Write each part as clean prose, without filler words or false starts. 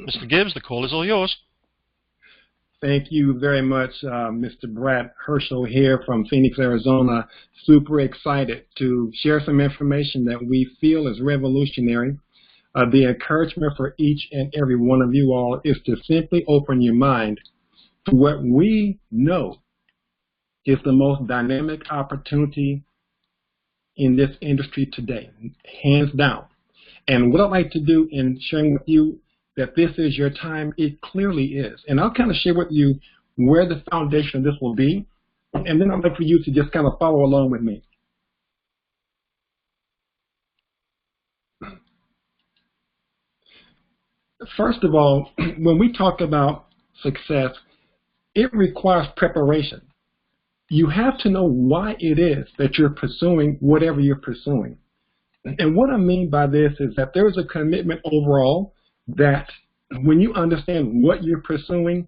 Mr. Gibbs, the call is all yours. Thank you very much, Mr. Brad Herschel here from Phoenix, Arizona. Super excited to share some information that we feel is revolutionary. The encouragement for each and every one of you all is to simply open your mind to what we know is the most dynamic opportunity in this industry today, hands down. And what I'd like to do in sharing with you that this is your time, it clearly is. And I'll kind of share with you where the foundation of this will be, and then I'd like for you to just kind of follow along with me. First of all, when we talk about success, it requires preparation. You have to know why it is that you're pursuing whatever you're pursuing. And what I mean by this is that there's a commitment overall that when you understand what you're pursuing,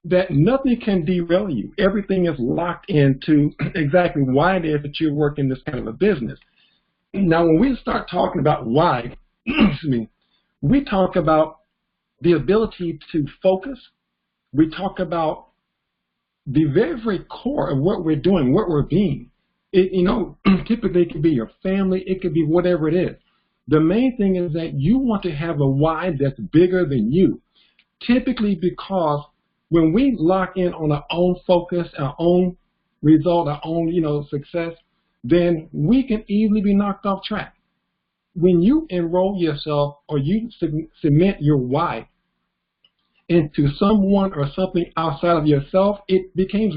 that nothing can derail you. Everything is locked into exactly why it is that you're working this kind of a business. Now, when we start talking about why, excuse me, we talk about the ability to focus. We talk about the very, very core of what we're doing, what we're being. Typically it could be your family, it could be whatever it is. The main thing is that you want to have a why that's bigger than you. Typically because when we lock in on our own focus, our own result, our own, success, then we can easily be knocked off track. When you enroll yourself or you cement your why into someone or something outside of yourself, it becomes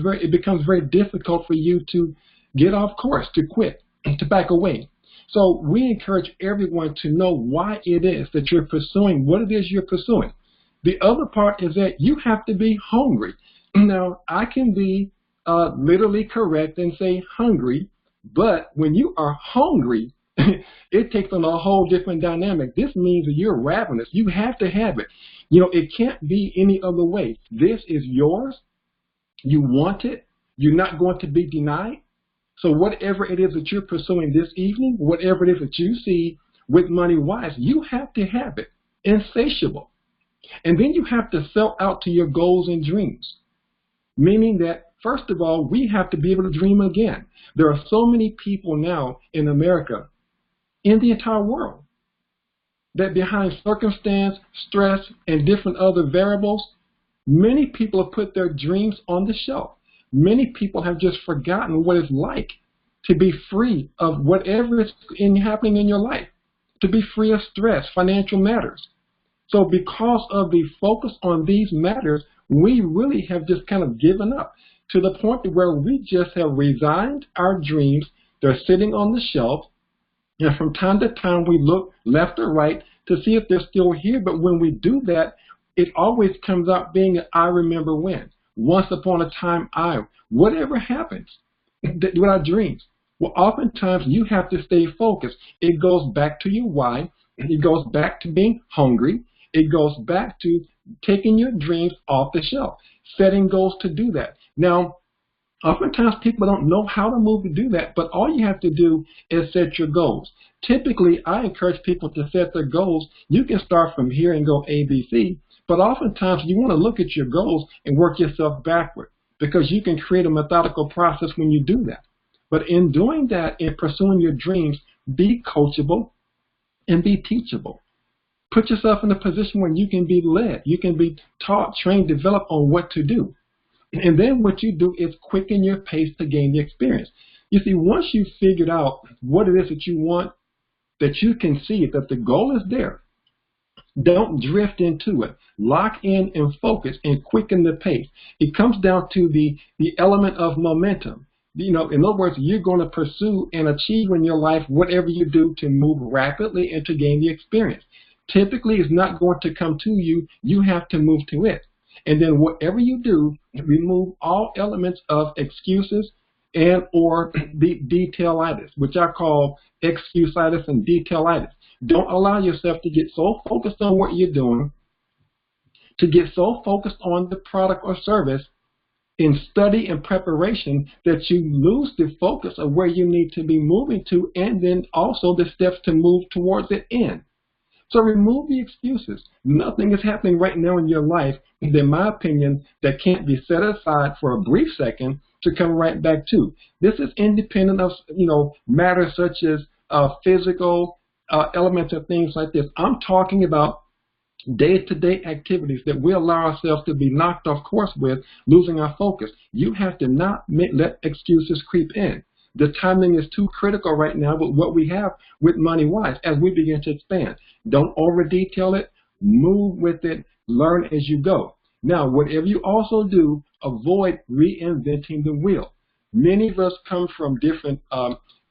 very difficult for you to get off course, to quit, to back away. So we encourage everyone to know why it is that you're pursuing what it is you're pursuing. The other part is that you have to be hungry. Now, I can be literally correct and say hungry, but when you are hungry, it takes on a whole different dynamic. This means that you're ravenous. You have to have it. It can't be any other way. This is yours. You want it. You're not going to be denied. So whatever it is that you're pursuing this evening, whatever it is that you see with MonyWize, you have to have it. Insatiable. And then you have to sell out to your goals and dreams. Meaning that, first of all, we have to be able to dream again. There are so many people now in America, in the entire world, that behind circumstance, stress, and different other variables, many people have put their dreams on the shelf. Many people have just forgotten what it's like to be free of whatever is happening in your life, to be free of stress, financial matters. So because of the focus on these matters, we really have just kind of given up to the point where we just have resigned our dreams. They're sitting on the shelf. And from time to time, we look left or right to see if they're still here. But when we do that, it always comes out being an I remember when. Once upon a time, whatever happens with our dreams. Well, oftentimes you have to stay focused. It goes back to your why. It goes back to being hungry. It goes back to taking your dreams off the shelf, setting goals to do that. Now, oftentimes people don't know how to move to do that, but all you have to do is set your goals. Typically, I encourage people to set their goals. You can start from here and go A, B, C, but oftentimes you want to look at your goals and work yourself backward because you can create a methodical process when you do that. But in doing that, in pursuing your dreams, be coachable and be teachable. Put yourself in a position where you can be led. You can be taught, trained, developed on what to do. And then what you do is quicken your pace to gain the experience. You see, once you've figured out what it is that you want, that you can see that the goal is there, don't drift into it. Lock in and focus and quicken the pace. It comes down to the element of momentum. In other words, you're going to pursue and achieve in your life whatever you do to move rapidly and to gain the experience. Typically, it's not going to come to you. You have to move to it. And then whatever you do, remove all elements of excuses and or the detailitis, which I call excusitis and detailitis. Don't allow yourself to get so focused on what you're doing, to get so focused on the product or service in study and preparation that you lose the focus of where you need to be moving to and then also the steps to move towards the end. So remove the excuses. Nothing is happening right now in your life, in my opinion, that can't be set aside for a brief second to come right back to. This is independent of, matters such as physical elements of things like this. I'm talking about day-to-day activities that we allow ourselves to be knocked off course with, losing our focus. You have to not let excuses creep in. The timing is too critical right now with what we have with MonyWize as we begin to expand. Don't over-detail it. Move with it. Learn as you go. Now, whatever you also do, avoid reinventing the wheel. Many of us come from different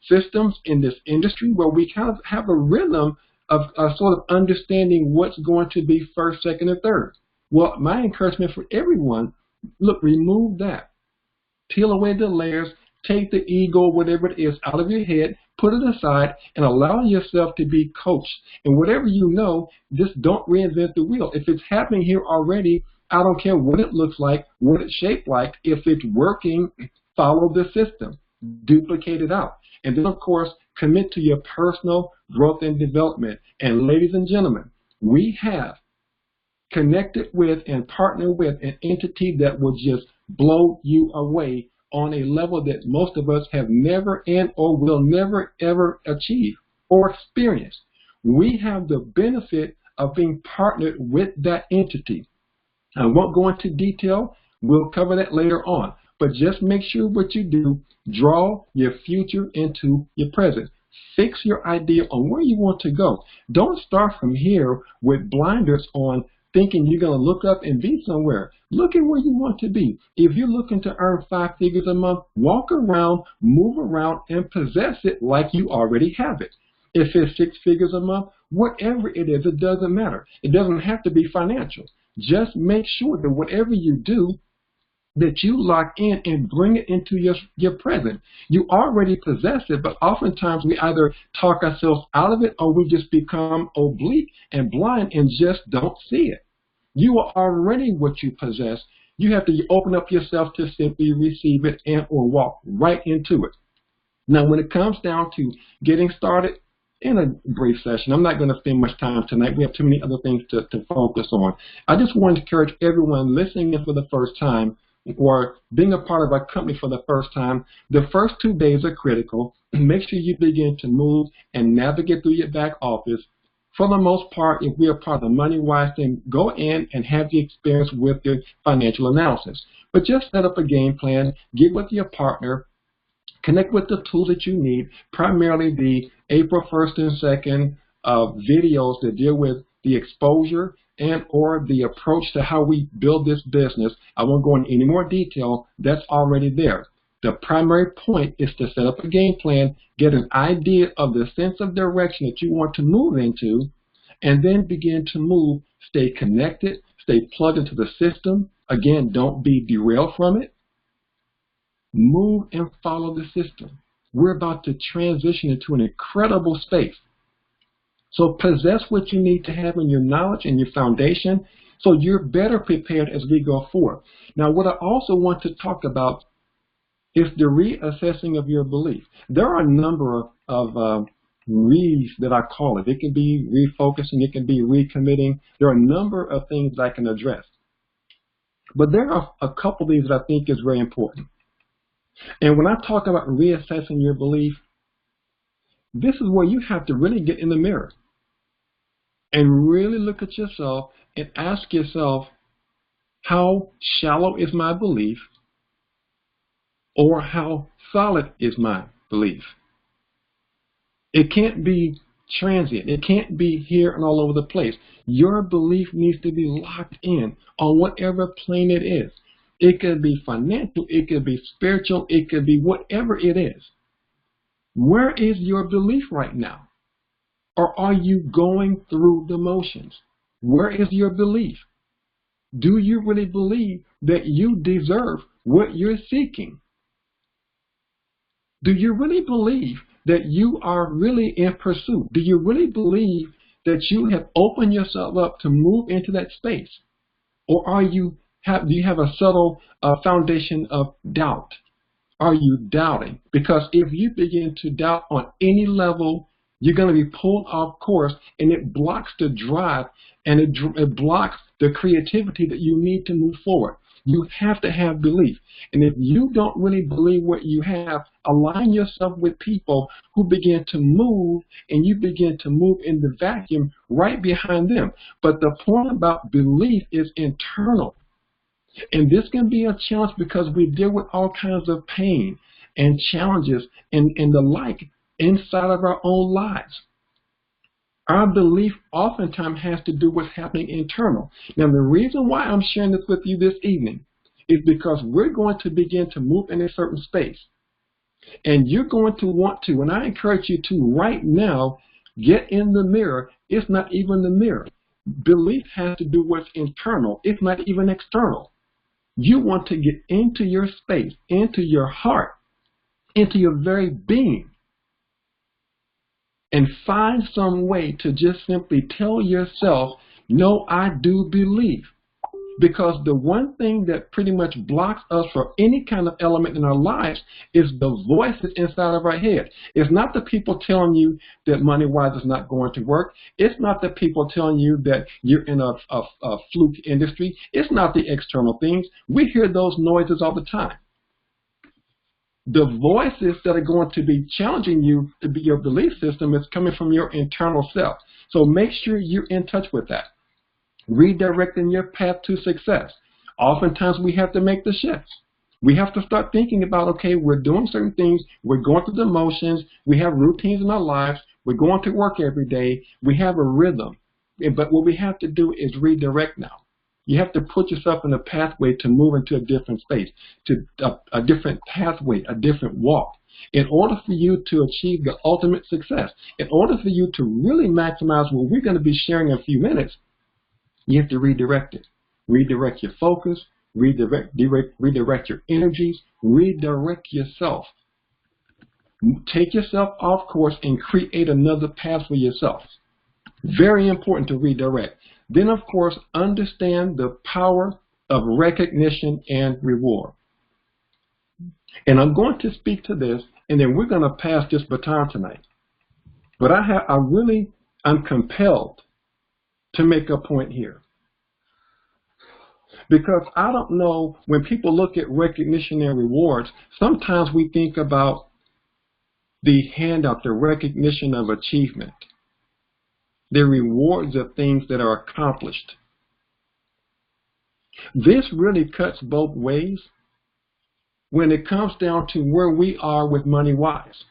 systems in this industry where we kind of have a rhythm of sort of understanding what's going to be first, second, and third. Well, my encouragement for everyone, look, remove that. Peel away the layers. Take the ego, whatever it is, out of your head, put it aside, and allow yourself to be coached. And whatever you know, just don't reinvent the wheel. If it's happening here already, I don't care what it looks like, what it's shaped like. If it's working, follow the system. Duplicate it out. And then, of course, commit to your personal growth and development. And ladies and gentlemen, we have connected with and partnered with an entity that will just blow you away on a level that most of us have never and or will never ever achieve or experience. We have the benefit of being partnered with that entity. I won't go into detail. We'll cover that later on. But just make sure what you do, draw your future into your present. Fix your idea on where you want to go. Don't start from here with blinders on, thinking you're going to look up and be somewhere. Look at where you want to be. If you're looking to earn 5 figures a month, walk around, move around, and possess it like you already have it. If it's 6 figures a month, whatever it is, it doesn't matter. It doesn't have to be financial. Just make sure that whatever you do, that you lock in and bring it into your present. You already possess it, but oftentimes we either talk ourselves out of it or we just become oblique and blind and just don't see it. You are already what you possess. You have to open up yourself to simply receive it and or walk right into it. Now, when it comes down to getting started, in a brief session, I'm not going to spend much time tonight. We have too many other things to focus on. I just want to encourage everyone listening in for the first time or being a part of our company for the first time. The first 2 days are critical. Make sure you begin to move and navigate through your back office. For the most part, if we are part of the MonyWize team, go in and have the experience with your financial analysis. But just set up a game plan, get with your partner, connect with the tools that you need, primarily the April 1st and 2nd videos that deal with the exposure and or the approach to how we build this business. I won't go into any more detail. That's already there. The primary point is to set up a game plan, get an idea of the sense of direction that you want to move into, and then begin to move. Stay connected, stay plugged into the system. Again, don't be derailed from it. Move and follow the system. We're about to transition into an incredible space. So possess what you need to have in your knowledge and your foundation so you're better prepared as we go forward. Now, what I also want to talk about is the reassessing of your belief. There are a number of re's that I call it. It can be refocusing, it can be recommitting. There are a number of things I can address. But there are a couple of these that I think is very important. And when I talk about reassessing your belief, this is where you have to really get in the mirror and really look at yourself and ask yourself, how shallow is my belief, or how solid is my belief? It can't be transient. It can't be here and all over the place. Your belief needs to be locked in on whatever plane it is. It could be financial, it could be spiritual, it could be whatever it is. Where is your belief right now? Or are you going through the motions? Where is your belief? Do you really believe that you deserve what you're seeking? Do you really believe that you are really in pursuit? Do you really believe that you have opened yourself up to move into that space? Or do you have a subtle foundation of doubt? Are you doubting? Because if you begin to doubt on any level, You're going to be pulled off course, and it blocks the drive, and it blocks the creativity that you need to move forward. You have to have belief. And if you don't really believe what you have, align yourself with people who begin to move, and you begin to move in the vacuum right behind them. But the point about belief is internal. And this can be a challenge because we deal with all kinds of pain and challenges and the like inside of our own lives. Our belief oftentimes has to do with what's happening internal. Now, the reason why I'm sharing this with you this evening is because we're going to begin to move in a certain space. And you're going to want to, and I encourage you to right now, get in the mirror. It's not even the mirror. Belief has to do with what's internal. It's not even external. You want to get into your space, into your heart, into your very being, and find some way to just simply tell yourself, no, I do believe. Because the one thing that pretty much blocks us from any kind of element in our lives is the voices inside of our head. It's not the people telling you that MonyWize is not going to work. It's not the people telling you that you're in a fluke industry. It's not the external things. We hear those noises all the time. The voices that are going to be challenging you to be your belief system is coming from your internal self. So make sure you're in touch with that. Redirecting your path to success. Oftentimes we have to make the shifts. We have to start thinking about, okay, we're doing certain things, we're going through the motions, we have routines in our lives, we're going to work every day, we have a rhythm. But what we have to do is redirect now. You have to put yourself in a pathway to move into a different space, to a different pathway, a different walk. In order for you to achieve the ultimate success, in order for you to really maximize what we're going to be sharing in a few minutes, you have to redirect it. Redirect your focus, redirect your energies, redirect yourself. Take yourself off course and create another path for yourself. Very important to redirect. Then, of course, understand the power of recognition and reward. And I'm going to speak to this, and then we're going to pass this baton tonight. But I'm compelled to make a point here. Because I don't know, when people look at recognition and rewards, sometimes we think about the handout, the recognition of achievement, the rewards of things that are accomplished. This really cuts both ways when it comes down to where we are with MonyWize.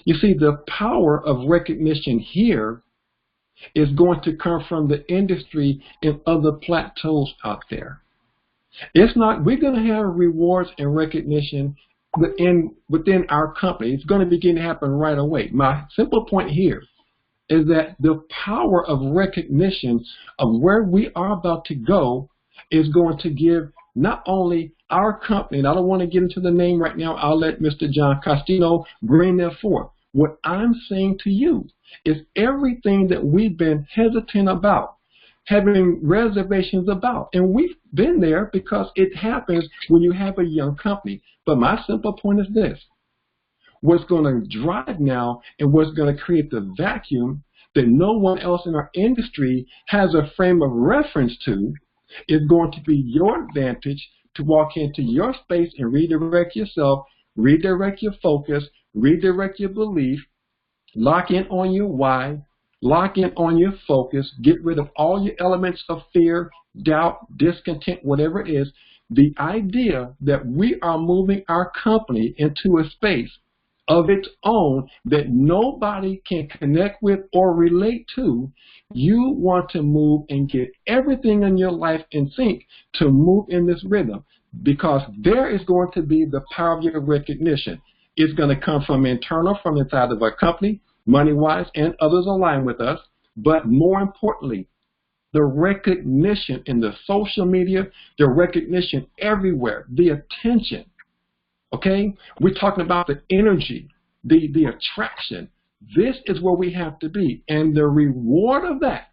You see, the power of recognition here is going to come from the industry and other plateaus out there. It's not, we're going to have rewards and recognition within our company. It's going to begin to happen right away. My simple point here is that the power of recognition of where we are about to go is going to give not only our company, and I don't want to get into the name right now, I'll let Mr. John Costino bring that forth. What I'm saying to you is everything that we've been hesitant about, having reservations about, and we've been there because it happens when you have a young company. But my simple point is this. What's going to drive now and what's going to create the vacuum that no one else in our industry has a frame of reference to is going to be your advantage to walk into your space and redirect yourself, redirect your focus, redirect your belief, lock in on your why, lock in on your focus, get rid of all your elements of fear, doubt, discontent, whatever it is. The idea that we are moving our company into a space of its own that nobody can connect with or relate to, you want to move and get everything in your life in sync to move in this rhythm, because there is going to be the power of your recognition. It's going to come from internal, from inside of our company, MonyWize, and others align with us, but more importantly, the recognition in the social media, the recognition everywhere, the attention. Okay, we're talking about the energy, the attraction. This is where we have to be. And the reward of that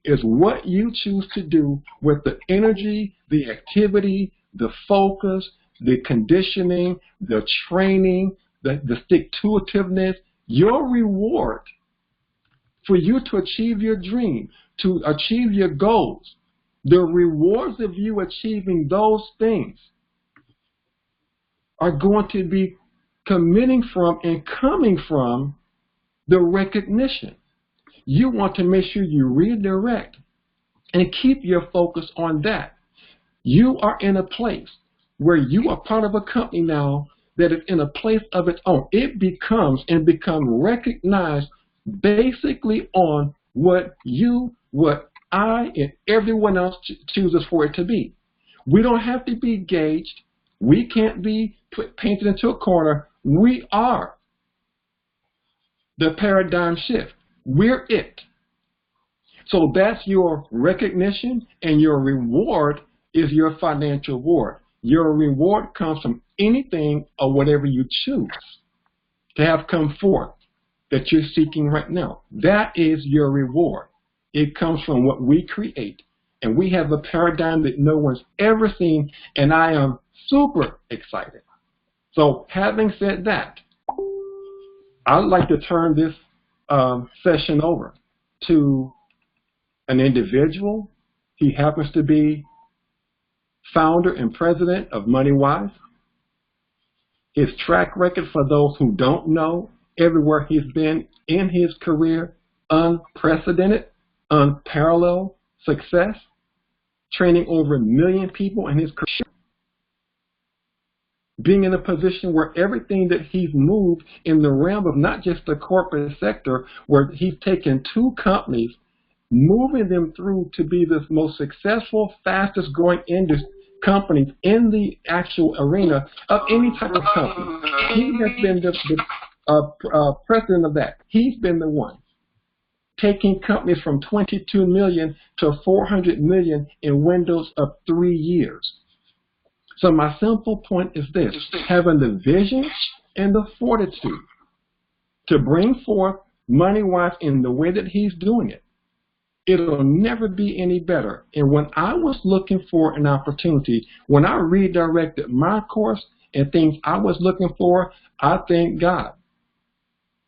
is what you choose to do with the energy, the activity, the focus, the conditioning, the training, the stick-to-itiveness. Your reward For you to achieve your dream, to achieve your goals, the rewards of you achieving those things are going to be committing from and coming from the recognition. You want to make sure you redirect and keep your focus on that. You are in a place where you are part of a company now that is in a place of its own. It becomes recognized basically on what you, what I, and everyone else chooses for it to be. We don't have to be gauged. We can't be painted into a corner. We are the paradigm shift. We're it. So that's your recognition, and your reward is your financial reward. Your reward comes from anything or whatever you choose to have come forth that you're seeking right now. That is your reward. It comes from what we create. And we have a paradigm that no one's ever seen, and I am super excited. So having said that, I'd like to turn this session over to an individual. He happens to be founder and president of MonyWize. His track record, for those who don't know, everywhere he's been in his career, unprecedented, unparalleled success, training over 1 million people in his career, being in a position where everything that he's moved in the realm of not just the corporate sector, where he's taken 2 companies, moving them through to be the most successful, fastest growing companies in the actual arena of any type of company. He has been the president of that. He's been the one taking companies from 22 million to 400 million in windows of 3 years. So my simple point is this: having the vision and the fortitude to bring forth MonyWize in the way that he's doing it, it'll never be any better. And when I was looking for an opportunity, when I redirected my course and things I was looking for, I thank God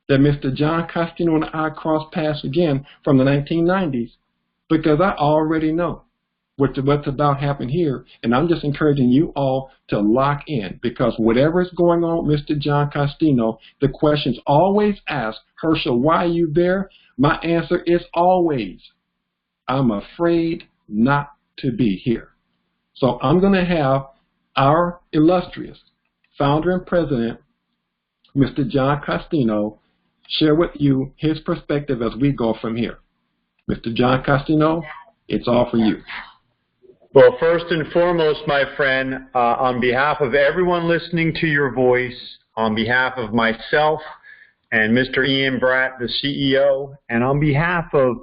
that Mr. John Costino and I crossed paths again from the 1990s, because I already know what's about happening here. And I'm just encouraging you all to lock in, because whatever is going on with Mr. John Costino, the question's always asked, Herschel, why are you there? My answer is always, I'm afraid not to be here. So I'm going to have our illustrious founder and president, Mr. John Costino, share with you his perspective as we go from here. Mr. John Costino, it's all for you. Well, first and foremost, my friend, on behalf of everyone listening to your voice, on behalf of myself and Mr. Ian Bratt, the CEO, and on behalf of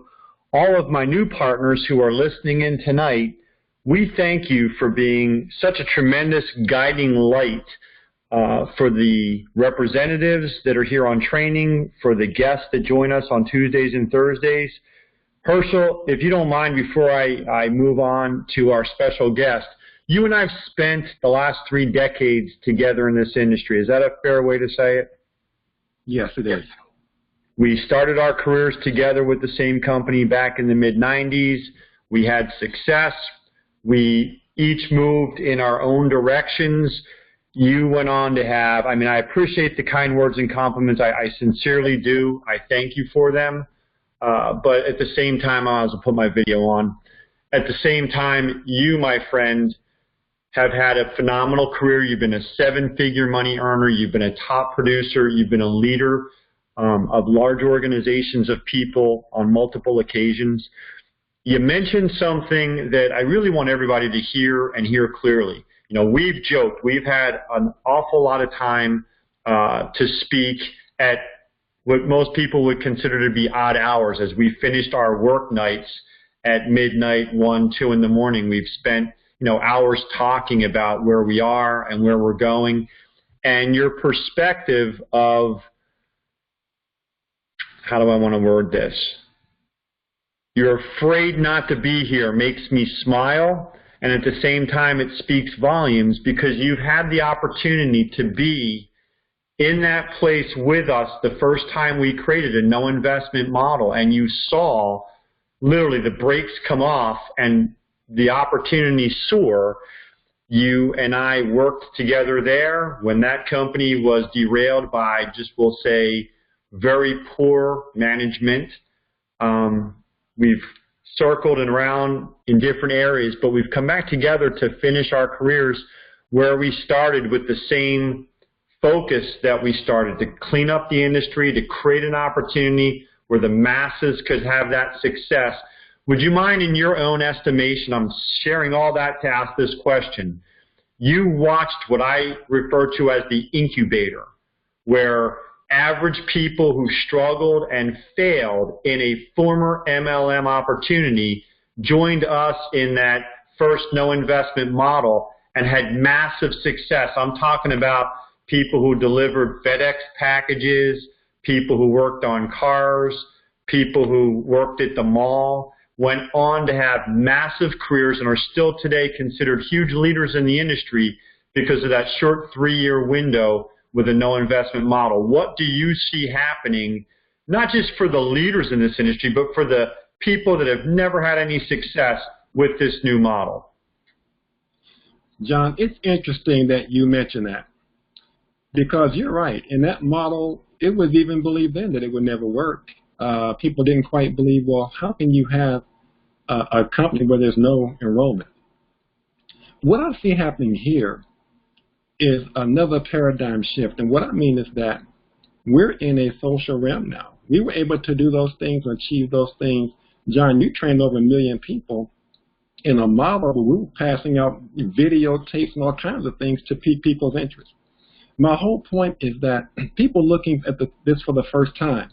all of my new partners who are listening in tonight, we thank you for being such a tremendous guiding light for the representatives that are here on training, for the guests that join us on Tuesdays and Thursdays. Herschel, if you don't mind, before I move on to our special guest, you and I have spent the last 3 decades together in this industry. Is that a fair way to say it? Yes, it is. We started our careers together with the same company back in the mid-90s. We had success. We each moved in our own directions. You went on to have, I appreciate the kind words and compliments. I sincerely do. I thank you for them. But at the same time, I'll put my video on. At the same time, you, my friend, have had a phenomenal career. You've been a 7-figure money earner. You've been a top producer. You've been a leader of large organizations of people on multiple occasions. You mentioned something that I really want everybody to hear and hear clearly. You know, we've joked. We've had an awful lot of time to speak at what most people would consider to be odd hours. As we finished our work nights at midnight, 1, 2 in the morning, we've spent, hours talking about where we are and where we're going. And your perspective of, how do I want to word this? You're afraid not to be here makes me smile, and at the same time it speaks volumes, because you've had the opportunity to be in that place with us the first time we created a no investment model, and you saw literally the brakes come off and the opportunity soar. You and I worked together there when that company was derailed by, just we'll say, very poor management. We've circled and around in different areas, but we've come back together to finish our careers where we started, with the same focus that we started, to clean up the industry, to create an opportunity where the masses could have that success. Would you mind, in your own estimation, I'm sharing all that to ask this question, you watched what I refer to as the incubator, where average people who struggled and failed in a former MLM opportunity joined us in that first no investment model and had massive success. I'm talking about people who delivered FedEx packages, people who worked on cars, people who worked at the mall, went on to have massive careers and are still today considered huge leaders in the industry because of that short 3-year window with a no investment model. What do you see happening, not just for the leaders in this industry, but for the people that have never had any success with this new model? John, it's interesting that you mention that, because you're right. In that model, it was even believed then that it would never work. People didn't quite believe, well, how can you have a company where there's no enrollment? What I see happening here is another paradigm shift. And what I mean is that we're in a social realm now. We were able to do those things, achieve those things. John, you trained over 1 million people in a model where we were passing out videotapes and all kinds of things to pique people's interest. My whole point is that people looking at this for the first time,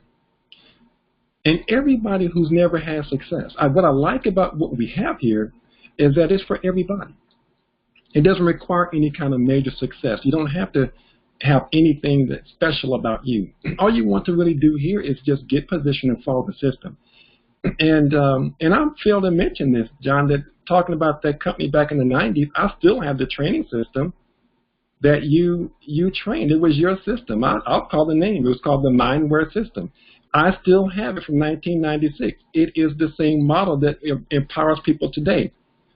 and everybody who's never had success. What I like about what we have here is that it's for everybody. It doesn't require any kind of major success. You don't have to have anything that's special about you. All you want to really do here is just get positioned and follow the system. And I failed to mention this, John, that talking about that company back in the 90s, I still have the training system that you trained. It was your system. I'll call the name. It was called the MonyWize system. I still have it from 1996. It is the same model that empowers people today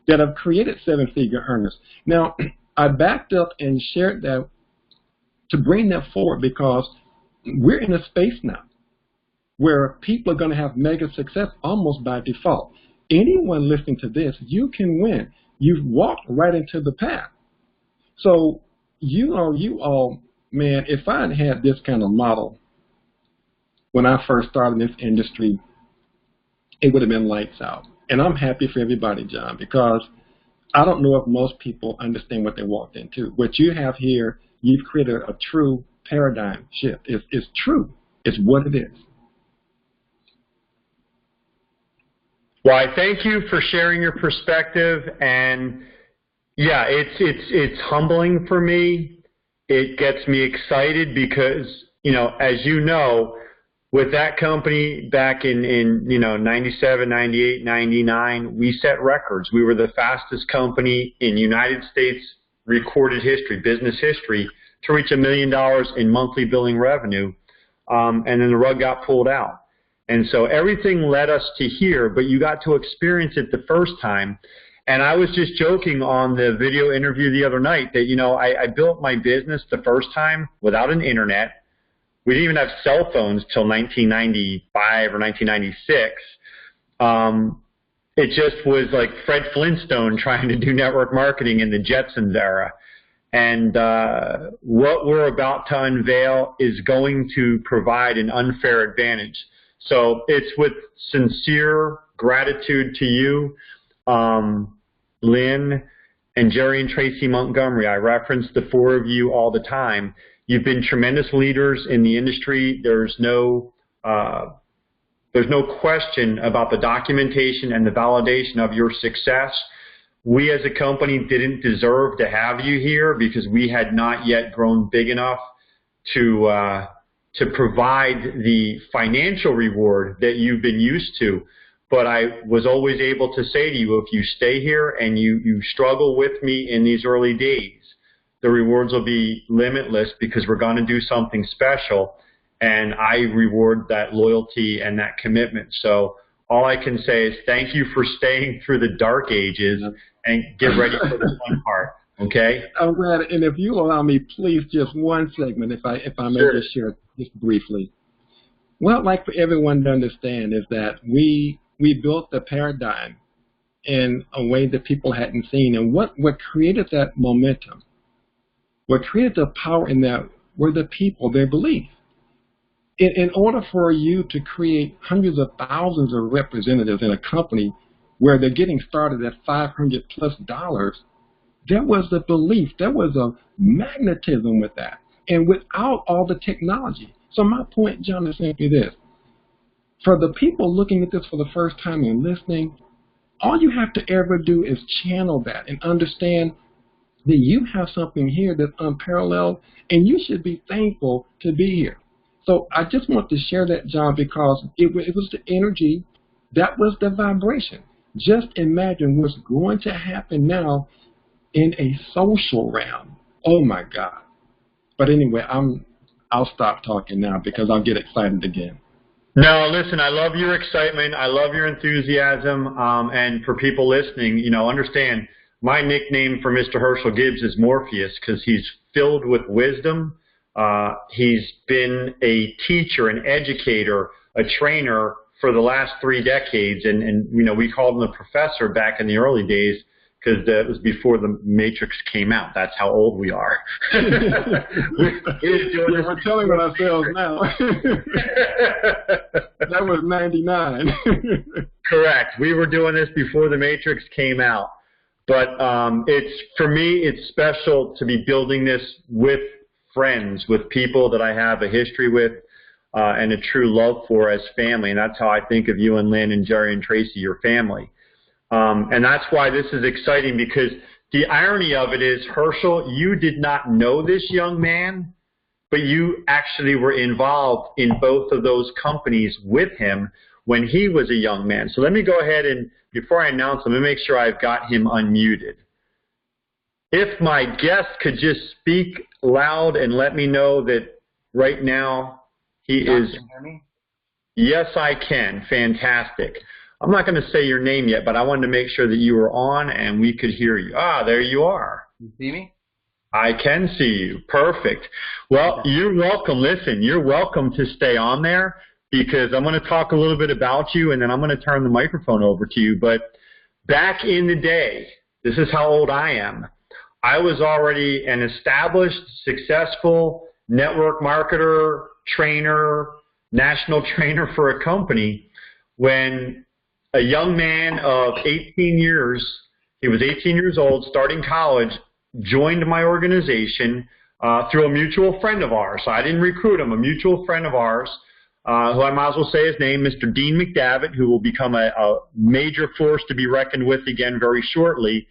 that have created 7-figure earners. Now, I backed up and shared that to bring that forward because we're in a space now where people are going to have mega success almost by default. Anyone listening to this, you can win. You've walked right into the path. So, you all, man, if I had had this kind of model when I first started in this industry, it would have been lights out. And I'm happy for everybody, John, because I don't know if most people understand what they walked into. What you have here, you've created a true paradigm shift. It's true. It's what it is. Well, I thank you for sharing your perspective. And yeah, it's humbling for me. It gets me excited because, as you know, with that company back in 97, 98, 99, we set records. We were the fastest company in United States recorded history, business history, to reach $1 million in monthly billing revenue, and then the rug got pulled out. And so everything led us to here, but you got to experience it the first time. And I was just joking on the video interview the other night that, I built my business the first time without an internet. We didn't even have cell phones till 1995 or 1996. It just was like Fred Flintstone trying to do network marketing in the Jetsons era. And what we're about to unveil is going to provide an unfair advantage. So it's with sincere gratitude to you, Lynn, and Jerry and Tracy Montgomery. I reference the 4 of you all the time. You've been tremendous leaders in the industry. There's no question about the documentation and the validation of your success. We as a company didn't deserve to have you here because we had not yet grown big enough to provide the financial reward that you've been used to. But I was always able to say to you, if you stay here and you struggle with me in these early days, the rewards will be limitless because we're going to do something special, and I reward that loyalty and that commitment. So all I can say is thank you for staying through the dark ages and get ready for the fun part. Okay? I'm glad. And if you allow me, please, just one segment, if I may Sure. just share just briefly. What I'd like for everyone to understand is that we built the paradigm in a way that people hadn't seen. And what created that momentum, what created the power in that were the people, their belief. In order for you to create hundreds of thousands of representatives in a company where they're getting started at $500+, there was the belief, there was a magnetism with that, and without all the technology. So my point, John, is simply this. For the people looking at this for the first time and listening, all you have to ever do is channel that and understand that you have something here that's unparalleled, and you should be thankful to be here. So I just want to share that, John, because it was the energy, that was the vibration. Just imagine what's going to happen now in a social realm. Oh, my God. But anyway, I'll stop talking now because I'll get excited again. No, listen, I love your excitement. I love your enthusiasm. And for people listening, understand my nickname for Mr. Herschel Gibbs is Morpheus because he's filled with wisdom. He's been a teacher, an educator, a trainer for the last 3 decades. And we called him the professor back in the early days because it was before the Matrix came out. That's how old we are. We're telling on ourselves now. That was 99. Correct. We were doing this before the Matrix came out. But for me, it's special to be building this with friends, with people that I have a history with and a true love for as family. And that's how I think of you and Lynn and Jerry and Tracy, your family. And that's why this is exciting, because the irony of it is, Herschel, you did not know this young man, but you actually were involved in both of those companies with him when he was a young man. So let me go ahead and, before I announce him, let me make sure I've got him unmuted. If my guest could just speak loud and let me know that right now he is. Can you hear me? Yes, I can. Fantastic. I'm not going to say your name yet, but I wanted to make sure that you were on and we could hear you. Ah, there you are. You see me? I can see you. Perfect. Well, you're welcome. Listen, you're welcome to stay on there because I'm going to talk a little bit about you and then I'm going to turn the microphone over to you. But back in the day, this is how old I am. I was already an established, successful network marketer, trainer, national trainer for a company when a young man of 18 years, he was 18 years old, starting college, joined my organization through a mutual friend of ours. So I didn't recruit him, a mutual friend of ours, who I might as well say his name, Mr. Dean McDavitt, who will become a major force to be reckoned with again very shortly.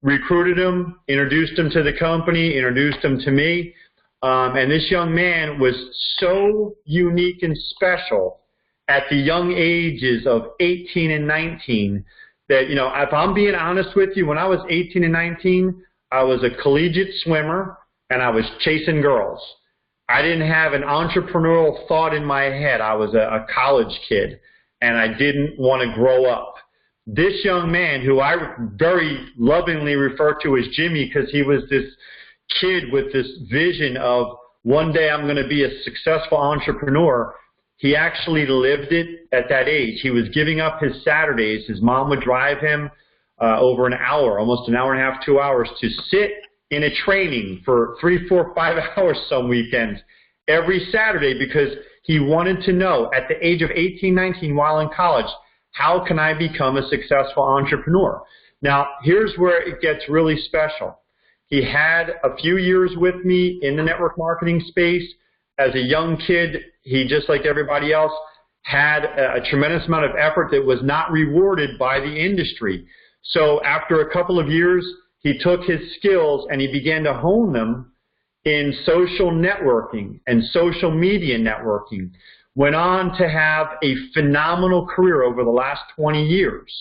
Recruited him, introduced him to the company, introduced him to me, and this young man was so unique and special at the young ages of 18 and 19 that, if I'm being honest with you, when I was 18 and 19, I was a collegiate swimmer and I was chasing girls. I didn't have an entrepreneurial thought in my head. I was a college kid and I didn't want to grow up. This young man, who I very lovingly refer to as Jimmy because he was this kid with this vision of one day I'm going to be a successful entrepreneur, he actually lived it at that age. He was giving up his Saturdays. His mom would drive him over an hour, almost an hour and a half, 2 hours, to sit in a training for 3, 4, 5 hours some weekends every Saturday because he wanted to know at the age of 18, 19 while in college, how can I become a successful entrepreneur? Now, here's where it gets really special. He had a few years with me in the network marketing space. As a young kid, he, just like everybody else, had a tremendous amount of effort that was not rewarded by the industry. So after a couple of years, he took his skills and he began to hone them in social networking and social media networking. Went on to have a phenomenal career over the last 20 years.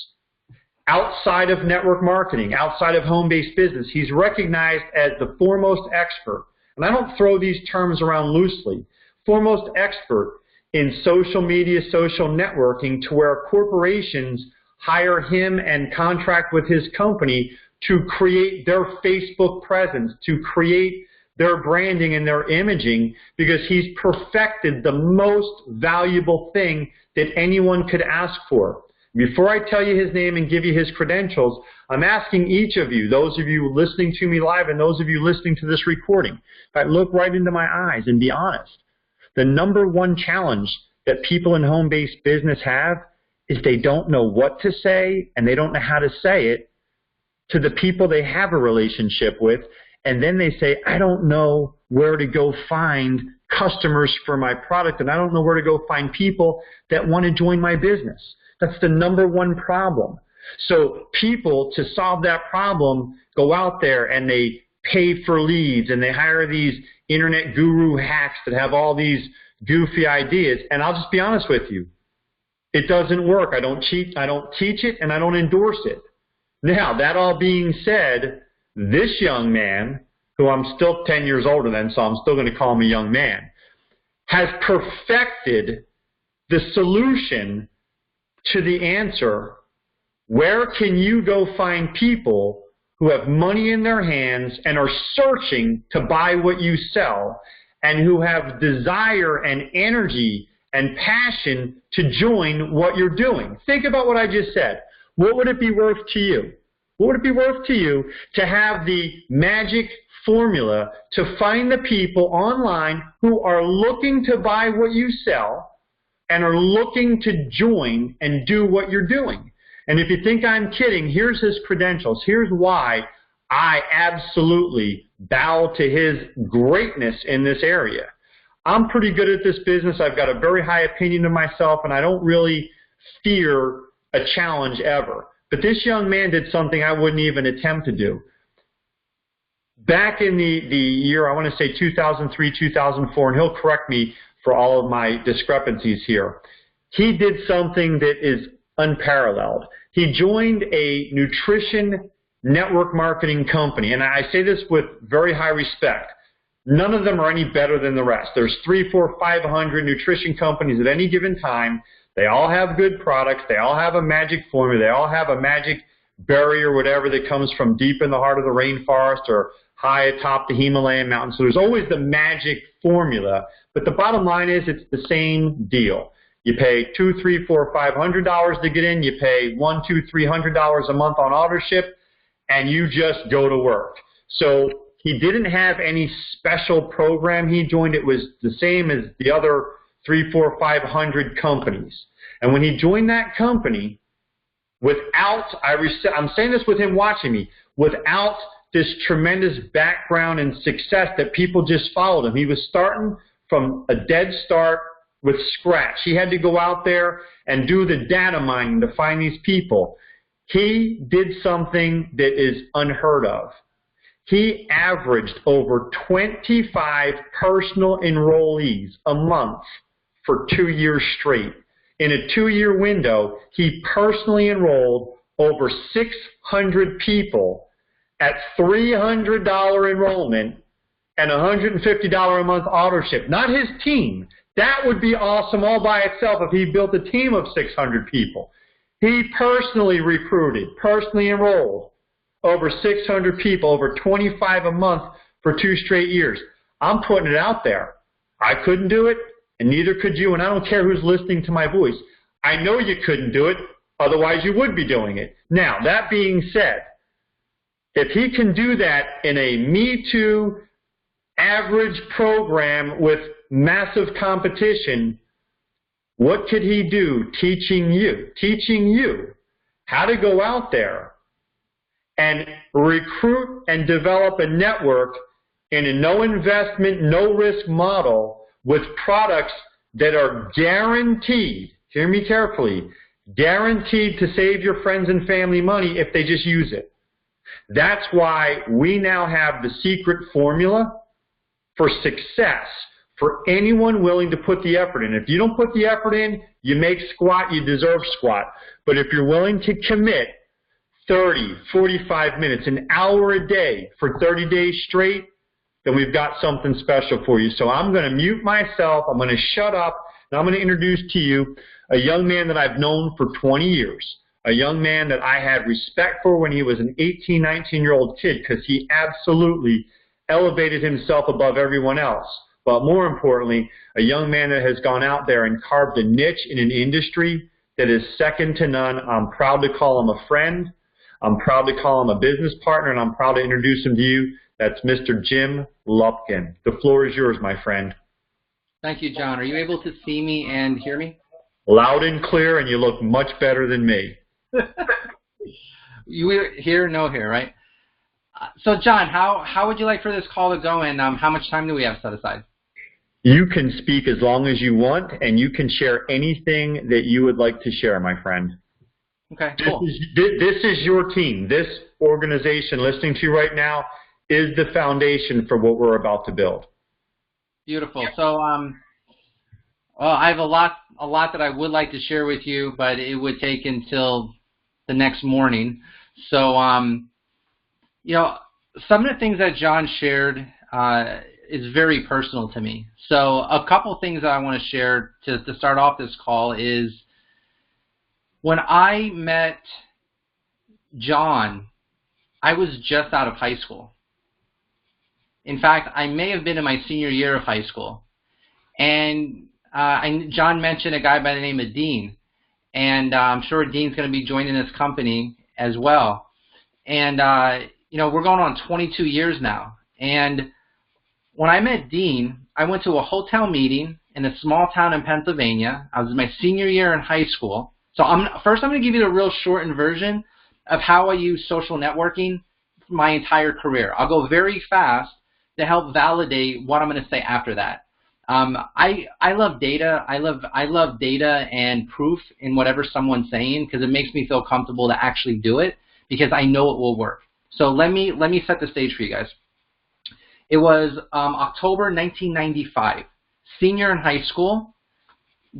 outside of network marketing, outside of home-based business. He's recognized as the foremost expert, and I don't throw these terms around loosely, foremost expert in social media, social networking, to where corporations hire him and contract with his company to create their Facebook presence, to create their branding and their imaging, because he's perfected the most valuable thing that anyone could ask for. Before I tell you his name and give you his credentials, I'm asking each of you, those of you listening to me live and those of you listening to this recording, if I look right into my eyes and be honest, the number one challenge that people in home-based business have is they don't know what to say and they don't know how to say it to the people they have a relationship with, and then they say, I don't know where to go find customers for my product, and I don't know where to go find people that want to join my business. That's the number one problem. So people, to solve that problem, go out there and they pay for leads and they hire these internet guru hacks that have all these goofy ideas. And I'll just be honest with you, it doesn't work. I don't teach it, and I don't endorse it. Now, that all being said, this young man, who I'm still 10 years older than, so I'm still going to call him a young man, has perfected the solution to the answer, where can you go find people who have money in their hands and are searching to buy what you sell, and who have desire and energy and passion to join what you're doing. Think about what I just said. What would it be worth to you? What would it be worth to you to have the magic formula to find the people online who are looking to buy what you sell and are looking to join and do what you're doing? And if you think I'm kidding, here's his credentials. Here's why I absolutely bow to his greatness in this area. I'm pretty good at this business. I've got a very high opinion of myself, and I don't really fear a challenge ever. But this young man did something I wouldn't even attempt to do. Back in the year, I want to say 2003, 2004, and he'll correct me for all of my discrepancies here, he did something that is unparalleled. He joined a nutrition network marketing company, and I say this with very high respect. None of them are any better than the rest. There's 300, 400, 500 nutrition companies at any given time. They all have good products. They all have a magic formula. They all have a magic berry or whatever that comes from deep in the heart of the rainforest or high atop the Himalayan mountains. So there's always the magic formula. But the bottom line is it's the same deal. You pay $200, $300, $400, $500 to get in. You pay $100, $200, $300 a month on auto-ship, and you just go to work. So he didn't have any special program he joined. It was the same as the other 300, 400, 500 companies. And when he joined that company, I'm saying this with him watching me, without this tremendous background and success that people just followed him. He was starting from a dead start with scratch. He had to go out there and do the data mining to find these people. He did something that is unheard of. He averaged over 25 personal enrollees a month for 2 years straight. In a 2-year window, he personally enrolled over 600 people at $300 enrollment and $150 a month auto ship. Not his team. That would be awesome all by itself if he built a team of 600 people. He personally recruited, personally enrolled over 600 people, over 25 a month for 2 straight years. I'm putting it out there. I couldn't do it, and neither could you, and I don't care who's listening to my voice. I know you couldn't do it, otherwise you would be doing it. Now, that being said, if he can do that in a Me Too average program with massive competition, what could he do teaching you how to go out there and recruit and develop a network in a no investment, no risk model with products that are guaranteed, hear me carefully, guaranteed to save your friends and family money if they just use it. That's why we now have the secret formula for success for anyone willing to put the effort in. If you don't put the effort in, you make squat, you deserve squat. But if you're willing to commit 30, 45 minutes, an hour a day for 30 days straight, then we've got something special for you. So I'm going to mute myself. I'm going to shut up, and I'm going to introduce to you a young man that I've known for 20 years, a young man that I had respect for when he was an 18, 19-year-old kid, because he absolutely elevated himself above everyone else. But more importantly, a young man that has gone out there and carved a niche in an industry that is second to none. I'm proud to call him a friend. I'm proud to call him a business partner, and I'm proud to introduce him to you. That's Mr. Jim Lupkin. The floor is yours, my friend. Thank you, John. Are you able to see me and hear me? Loud and clear, and you look much better than me. You hear, no hear, right? So, John, how would you like for this call to go, and how much time do we have set aside? You can speak as long as you want, and you can share anything that you would like to share, my friend. Okay, cool. This is your team. This organization listening to you right now is the foundation for what we're about to build. Beautiful. So, well, I have a lot that I would like to share with you, but it would take until the next morning. So, you know, some of the things that John shared is very personal to me. So, a couple things that I want to share to start off this call is when I met John, I was just out of high school. In fact, I may have been in my senior year of high school. And John mentioned a guy by the name of Dean. And I'm sure Dean's going to be joining this company as well. And, you know, we're going on 22 years now. And when I met Dean, I went to a hotel meeting in a small town in Pennsylvania. I was in my senior year in high school. So first I'm going to give you the real shortened version of how I use social networking my entire career. I'll go very fast to help validate what I'm going to say after that. I love data. I love data and proof in whatever someone's saying, because it makes me feel comfortable to actually do it, because I know it will work. So let me set the stage for you guys. It was October 1995. Senior in high school.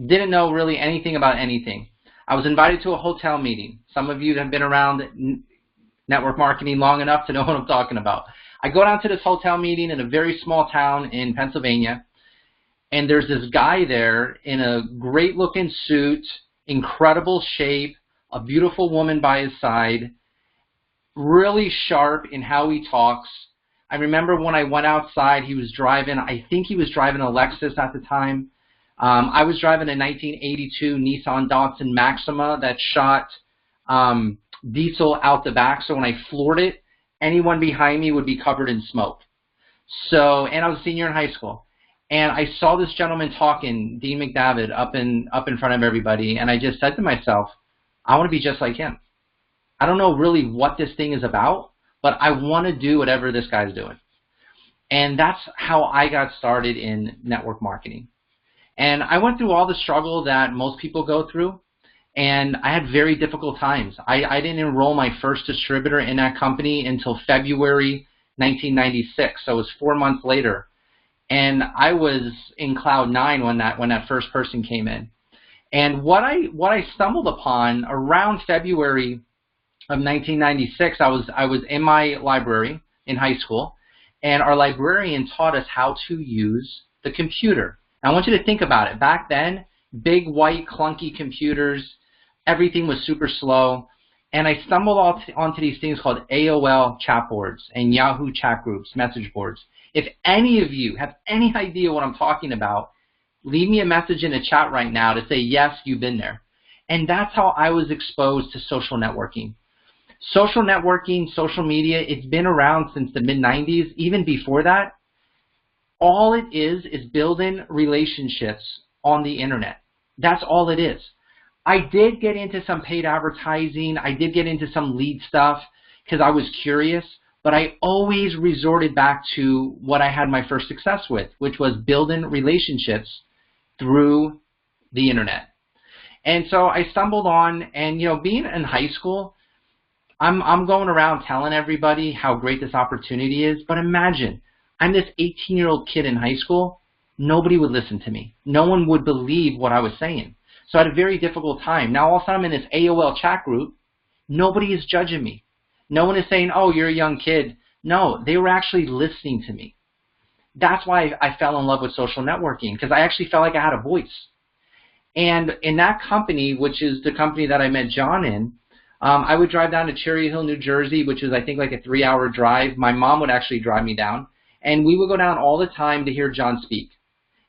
Didn't know really anything about anything. I was invited to a hotel meeting. Some of you have been around network marketing long enough to know what I'm talking about. I go down to this hotel meeting in a very small town in Pennsylvania, and there's this guy there in a great-looking suit, incredible shape, a beautiful woman by his side, really sharp in how he talks. I remember when I went outside, he was driving, I think he was driving a Lexus at the time. I was driving a 1982 Nissan Datsun Maxima that shot diesel out the back, so when I floored it, anyone behind me would be covered in smoke. So, and I was a senior in high school. And I saw this gentleman talking, Dean McDavid, up in front of everybody, and I just said to myself, I want to be just like him. I don't know really what this thing is about, but I want to do whatever this guy's doing. And that's how I got started in network marketing. And I went through all the struggle that most people go through, and I had very difficult times. I didn't enroll my first distributor in that company until February 1996, so it was 4 months later. And I was in cloud nine when that first person came in. And what I stumbled upon around February of 1996, I was in my library in high school, and our librarian taught us how to use the computer. I want you to think about it. Back then, big white clunky computers, everything was super slow, and I stumbled onto these things called AOL chat boards and Yahoo chat groups, message boards. If any of you have any idea what I'm talking about, leave me a message in the chat right now to say, yes, you've been there. And that's how I was exposed to social networking. Social networking, social media, it's been around since the mid-90s. Even before that, all it is building relationships on the internet. That's all it is. I did get into some paid advertising. I did get into some lead stuff because I was curious, but I always resorted back to what I had my first success with, which was building relationships through the internet. And so I stumbled on, and you know, being in high school, I'm going around telling everybody how great this opportunity is, but imagine, I'm this 18-year-old kid in high school. Nobody would listen to me. No one would believe what I was saying. So I had a very difficult time. Now all of a sudden I'm in this AOL chat group, Nobody is judging me. No one is saying, oh, you're a young kid. No, they were actually listening to me. That's why I fell in love with social networking, because I actually felt like I had a voice. And in that company, which is the company that I met John in, I would drive down to Cherry Hill, New Jersey, which is I think like a 3-hour drive. My mom would actually drive me down. And we would go down all the time to hear John speak.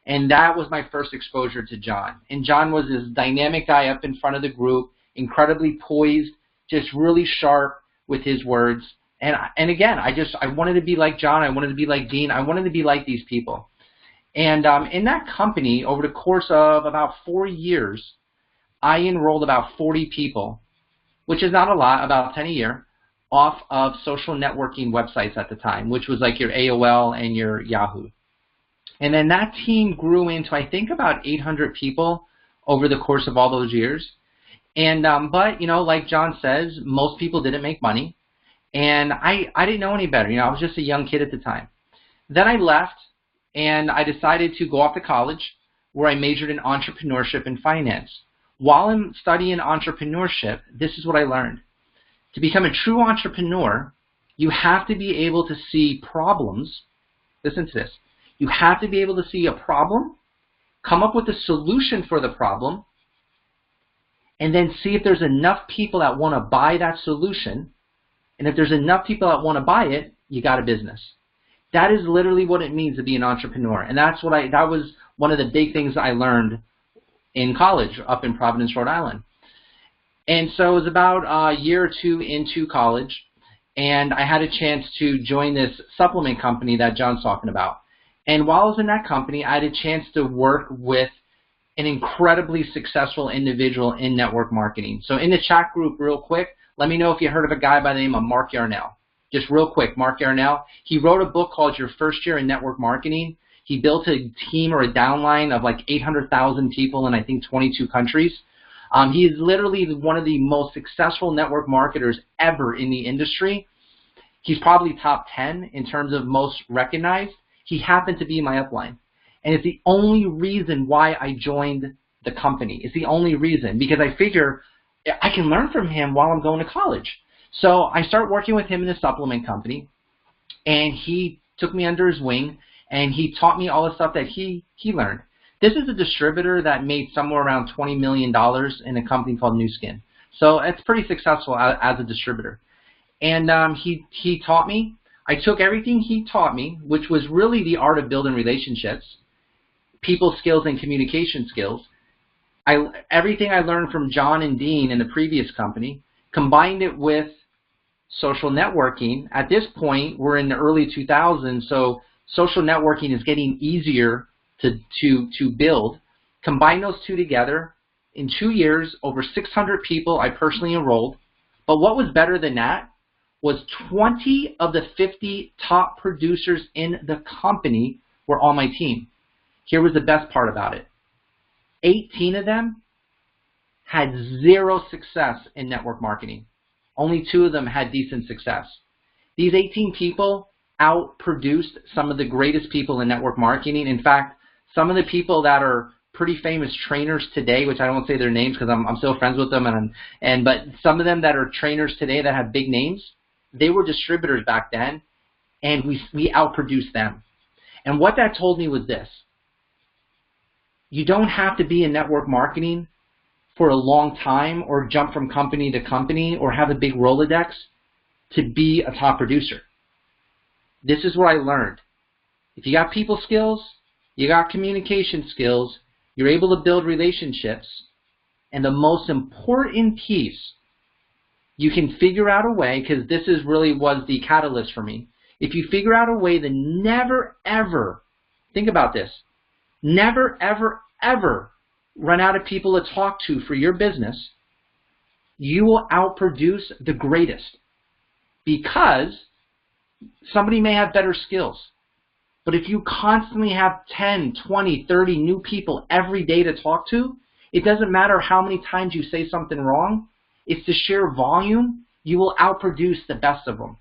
And that was my first exposure to John. And John was this dynamic guy up in front of the group, incredibly poised, just really sharp with his words. And again, I wanted to be like John. I wanted to be like Dean. I wanted to be like these people. And in that company, over the course of about 4 years, I enrolled about 40 people, which is not a lot, about 10 a year, off of social networking websites at the time, which was like your AOL and your Yahoo. And then that team grew into, I think, about 800 people over the course of all those years. And but, you know, like John says, most people didn't make money. And I didn't know any better. You know, I was just a young kid at the time. Then I left, and I decided to go off to college, where I majored in entrepreneurship and finance. While I'm studying entrepreneurship, this is what I learned. To become a true entrepreneur, you have to be able to see problems. Listen to this. You have to be able to see a problem, come up with a solution for the problem, and then see if there's enough people that want to buy that solution. And if there's enough people that want to buy it, you got a business. That is literally what it means to be an entrepreneur. And that was one of the big things I learned in college up in Providence, Rhode Island. And so it was about a year or two into college, and I had a chance to join this supplement company that John's talking about. And while I was in that company, I had a chance to work with an incredibly successful individual in network marketing. So in the chat group, real quick, let me know if you heard of a guy by the name of Mark Yarnell. Just real quick, Mark Yarnell. He wrote a book called Your First Year in Network Marketing. He built a team or a downline of like 800,000 people in I think 22 countries. He is literally one of the most successful network marketers ever in the industry. He's probably top 10 in terms of most recognized. He happened to be my upline. And it's the only reason why I joined the company. It's the only reason, because I figure I can learn from him while I'm going to college. So I start working with him in the supplement company, and he took me under his wing, and he taught me all the stuff that he learned. This is a distributor that made somewhere around $20 million in a company called Nu Skin. So it's pretty successful as a distributor. And he taught me. I took everything he taught me, which was really the art of building relationships, people skills and communication skills. Everything I learned from John and Dean in the previous company, combined it with social networking. At this point, we're in the early 2000s, so social networking is getting easier to build. Combine those two together. In 2 years, over 600 people I personally enrolled. But what was better than that was 20 of the 50 top producers in the company were on my team. Here was the best part about it. 18 of them had zero success in network marketing. Only 2 of them had decent success. These 18 people outproduced some of the greatest people in network marketing. In fact, some of the people that are pretty famous trainers today, which I won't say their names because I'm still friends with them, but some of them that are trainers today that have big names, they were distributors back then, and we outproduced them. And what that told me was this: you don't have to be in network marketing for a long time or jump from company to company or have a big Rolodex to be a top producer. This is what I learned. If you got people skills, you got communication skills, you're able to build relationships, and the most important piece, you can figure out a way, because this is really was the catalyst for me. If you figure out a way to never ever, think about this, never ever ever run out of people to talk to for your business, you will outproduce the greatest. Because somebody may have better skills, but if you constantly have 10, 20, 30 new people every day to talk to, it doesn't matter how many times you say something wrong. It's the sheer volume. You will outproduce the best of them.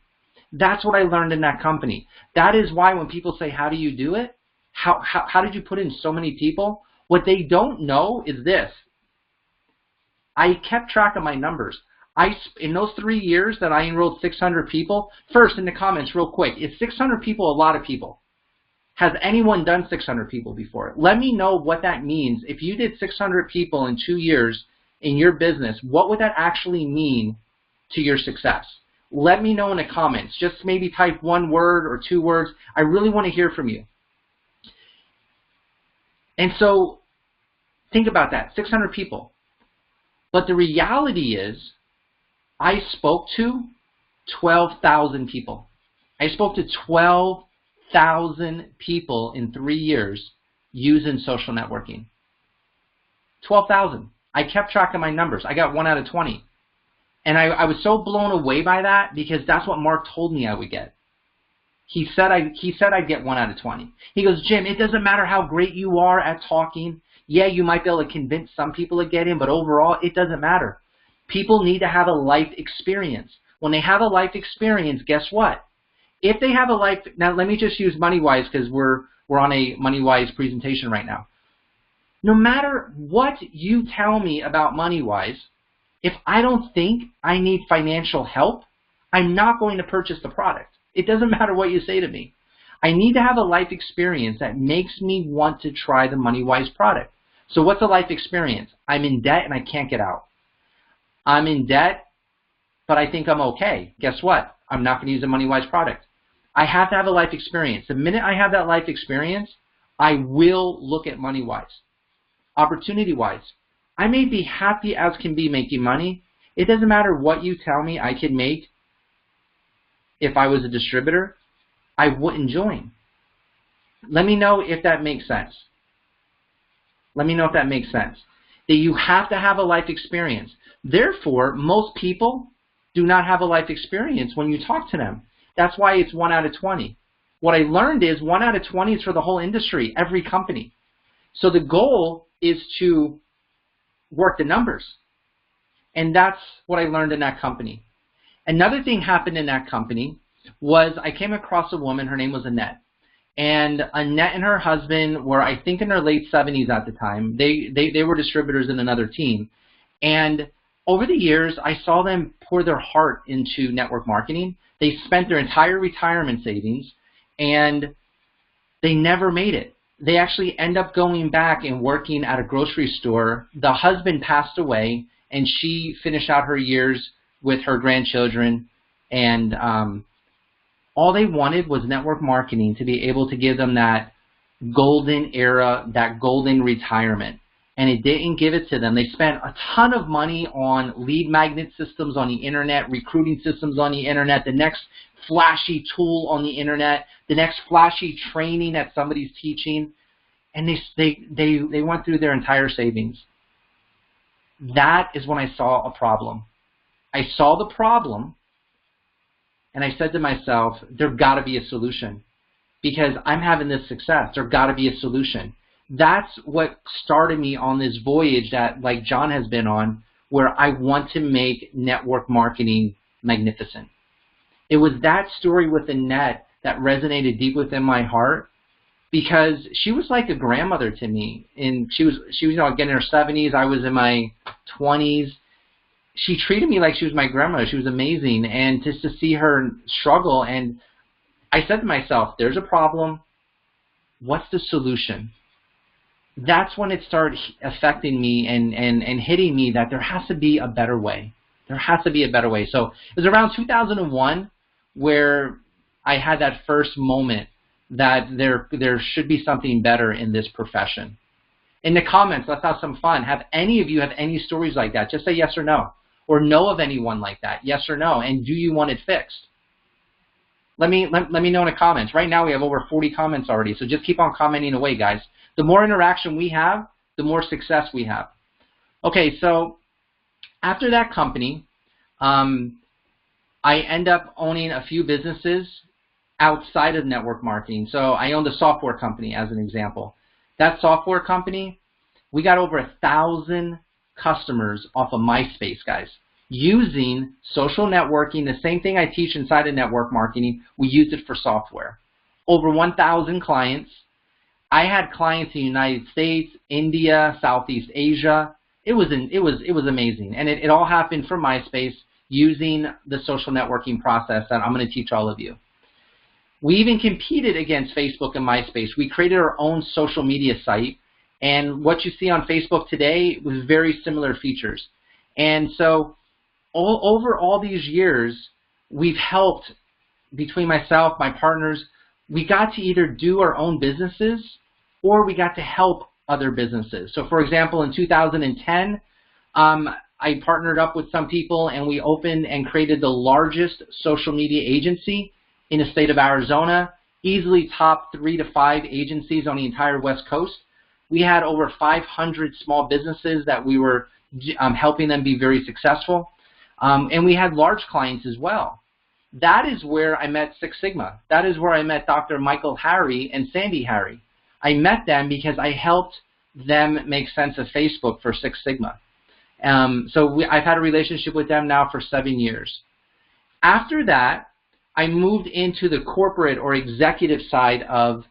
That's what I learned in that company. That is why when people say, how do you do it? How did you put in so many people? What they don't know is this. I kept track of my numbers. In those 3 years that I enrolled 600 people, first in the comments real quick, is 600 people a lot of people? Has anyone done 600 people before? Let me know what that means. If you did 600 people in 2 years in your business, what would that actually mean to your success? Let me know in the comments. Just maybe type 1 word or 2 words. I really want to hear from you. And so think about that, 600 people. But the reality is I spoke to 12,000 people. I spoke to 12,000 people in 3 years using social networking. 12,000. I kept track of my numbers. I got 1 out of 20. And I was so blown away by that because that's what Mark told me I would get. He said I'd get 1 out of 20. He goes, Jim, it doesn't matter how great you are at talking. Yeah, you might be able to convince some people to get in, but overall, it doesn't matter. People need to have a life experience. When they have a life experience, guess what? If they have a life, now let me just use MonyWize because we're on a MonyWize presentation right now. No matter what you tell me about MonyWize, if I don't think I need financial help, I'm not going to purchase the product. It doesn't matter what you say to me. I need to have a life experience that makes me want to try the MonyWize product. So what's a life experience? I'm in debt and I can't get out. I'm in debt, but I think I'm okay. Guess what? I'm not going to use a MonyWize product. I have to have a life experience. The minute I have that life experience, I will look at MonyWize. Opportunity-wise, I may be happy as can be making money. It doesn't matter what you tell me I can make. If I was a distributor, I wouldn't join. Let me know if that makes sense. Let me know if that makes sense. That you have to have a life experience. Therefore, most people do not have a life experience when you talk to them. That's why it's 1 out of 20. What I learned is 1 out of 20 is for the whole industry, every company. So the goal is to work the numbers. And that's what I learned in that company. Another thing happened in that company was I came across a woman, her name was Annette. And Annette and her husband were, I think, in their late 70s at the time. They were distributors in another team. And over the years, I saw them pour their heart into network marketing. They spent their entire retirement savings, and they never made it. They actually end up going back and working at a grocery store. The husband passed away, and she finished out her years with her grandchildren, and all they wanted was network marketing to be able to give them that golden era, that golden retirement. And it didn't give it to them. They spent a ton of money on lead magnet systems on the internet, recruiting systems on the internet, the next flashy tool on the internet, the next flashy training that somebody's teaching, and they went through their entire savings. That is when I saw a problem. I saw the problem, and I said to myself, there got to be a solution because I'm having this success. There got to be a solution. That's what started me on this voyage that, like John has been on, where I want to make network marketing magnificent. It was that story with Annette that resonated deep within my heart because she was like a grandmother to me. And she was getting in her 70s. I was in my 20s. She treated me like she was my grandmother. She was amazing. And just to see her struggle, and I said to myself, there's a problem. What's the solution? That's when it started affecting me and hitting me that there has to be a better way. There has to be a better way. So it was around 2001 where I had that first moment that there should be something better in this profession. In the comments, let's have some fun. Have any of you have any stories like that? Just say yes or no. Or know of anyone like that, yes or no. And do you want it fixed? Let me know in the comments. Right now we have over 40 comments already, so just keep on commenting away, guys. The more interaction we have, the more success we have. Okay, so after that company, I end up owning a few businesses outside of network marketing. So I owned a software company as an example. That software company, we got over 1,000 customers off of MySpace, guys, using social networking, the same thing I teach inside of network marketing. We used it for software. Over 1,000 clients. I had clients in the United States, India, Southeast Asia. It was amazing, and it all happened from MySpace. using the social networking process that I'm going to teach all of you. We even competed against Facebook and MySpace. We created our own social media site, and what you see on Facebook today was very similar features. And so over all these years, we've helped, between myself, my partners, we got to either do our own businesses or we got to help other businesses. So for example, in 2010, I partnered up with some people and we opened and created the largest social media agency in the state of Arizona, easily top 3 to 5 agencies on the entire West Coast. We had over 500 small businesses that we were helping them be very successful. And we had large clients as well. That is where I met Six Sigma. That is where I met Dr. Michael Harry and Sandy Harry. I met them because I helped them make sense of Facebook for Six Sigma. I've had a relationship with them now for 7 years. After that, I moved into the corporate or executive side of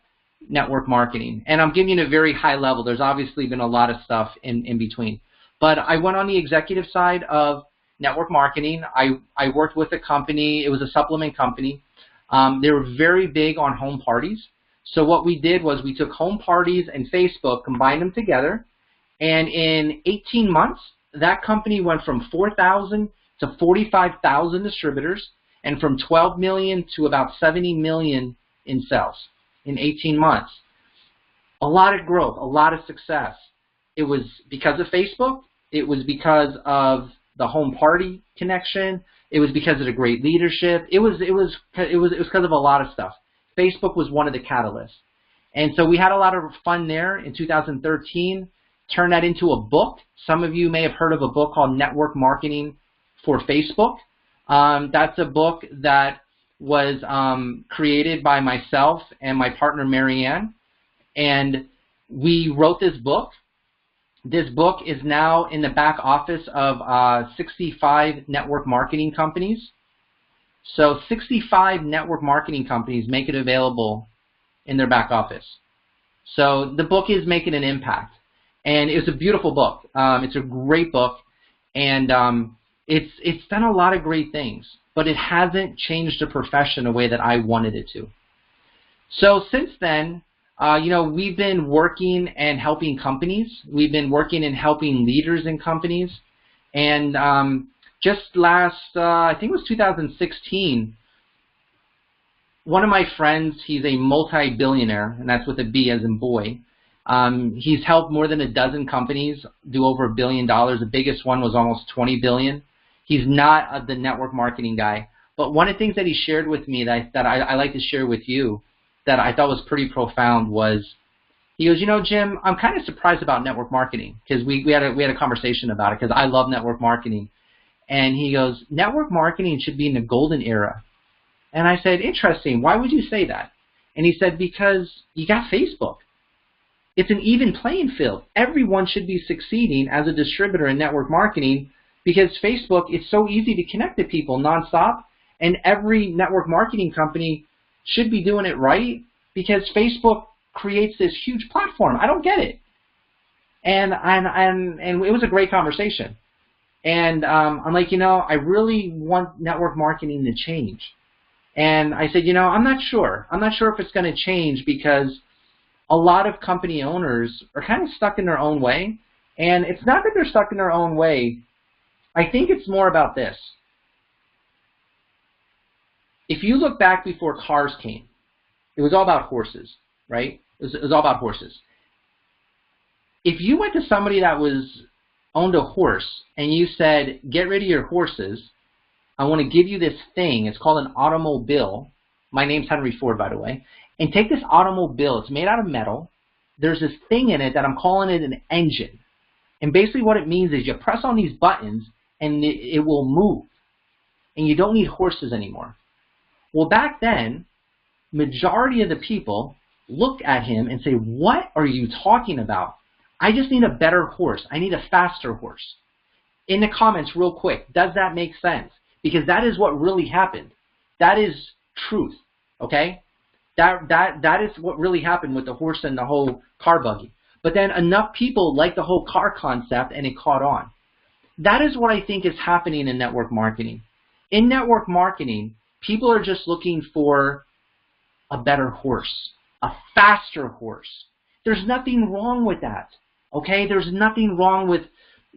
network marketing. And I'm giving you a very high level. There's obviously been a lot of stuff in between. But I went on the executive side of network marketing. I worked with a company. It was a supplement company. They were very big on home parties. So what we did was we took home parties and Facebook, combined them together, and in 18 months, that company went from 4,000 to 45,000 distributors, and from 12 million to about 70 million in sales in 18 months. A lot of growth, a lot of success. It was because of Facebook. It was because of the home party connection. It was because of the great leadership. It was because of a lot of stuff. Facebook was one of the catalysts. And so we had a lot of fun there in 2013. Turned that into a book. Some of you may have heard of a book called Network Marketing for Facebook. That's a book that was created by myself and my partner Marianne, and we wrote this book. This book is now in the back office of 65 network marketing companies. So 65 network marketing companies make it available in their back office. So the book is making an impact, and it's a beautiful book. It's a great book, and it's done a lot of great things, but it hasn't changed the profession the way that I wanted it to. So since then, we've been working and helping companies. We've been working and helping leaders in companies. And just last, I think it was 2016, one of my friends, he's a multi-billionaire, and that's with a B as in boy. He's helped more than a dozen companies do over $1 billion. The biggest one was almost 20 billion. He's not the network marketing guy. But one of the things that he shared with me that I like to share with you that I thought was pretty profound was, he goes, Jim, I'm kind of surprised about network marketing, because we had a conversation about it, because I love network marketing. And he goes, network marketing should be in the golden era. And I said, interesting. Why would you say that? And he said, because you got Facebook. It's an even playing field. Everyone should be succeeding as a distributor in network marketing, because Facebook is so easy to connect to people nonstop, and every network marketing company should be doing it right, because Facebook creates this huge platform. I don't get it. And it was a great conversation. And I'm like, I really want network marketing to change. And I said, I'm not sure. I'm not sure if it's going to change, because a lot of company owners are kind of stuck in their own way. And it's not that they're stuck in their own way. I think it's more about this. If you look back before cars came, it was all about horses, right? It was all about horses. If you went to somebody that owned a horse and you said, get rid of your horses, I want to give you this thing. It's called an automobile. My name's Henry Ford, by the way. And take this automobile. It's made out of metal. There's this thing in it that I'm calling it an engine. And basically what it means is you press on these buttons and it will move. And you don't need horses anymore. Well, back then, majority of the people looked at him and say, what are you talking about? I just need a better horse. I need a faster horse. In the comments real quick, does that make sense? Because that is what really happened. That is truth, okay? That is what really happened with the horse and the whole car buggy. But then enough people liked the whole car concept and it caught on. That is what I think is happening in network marketing. In network marketing, people are just looking for a better horse, a faster horse. There's nothing wrong with that, okay? There's nothing wrong with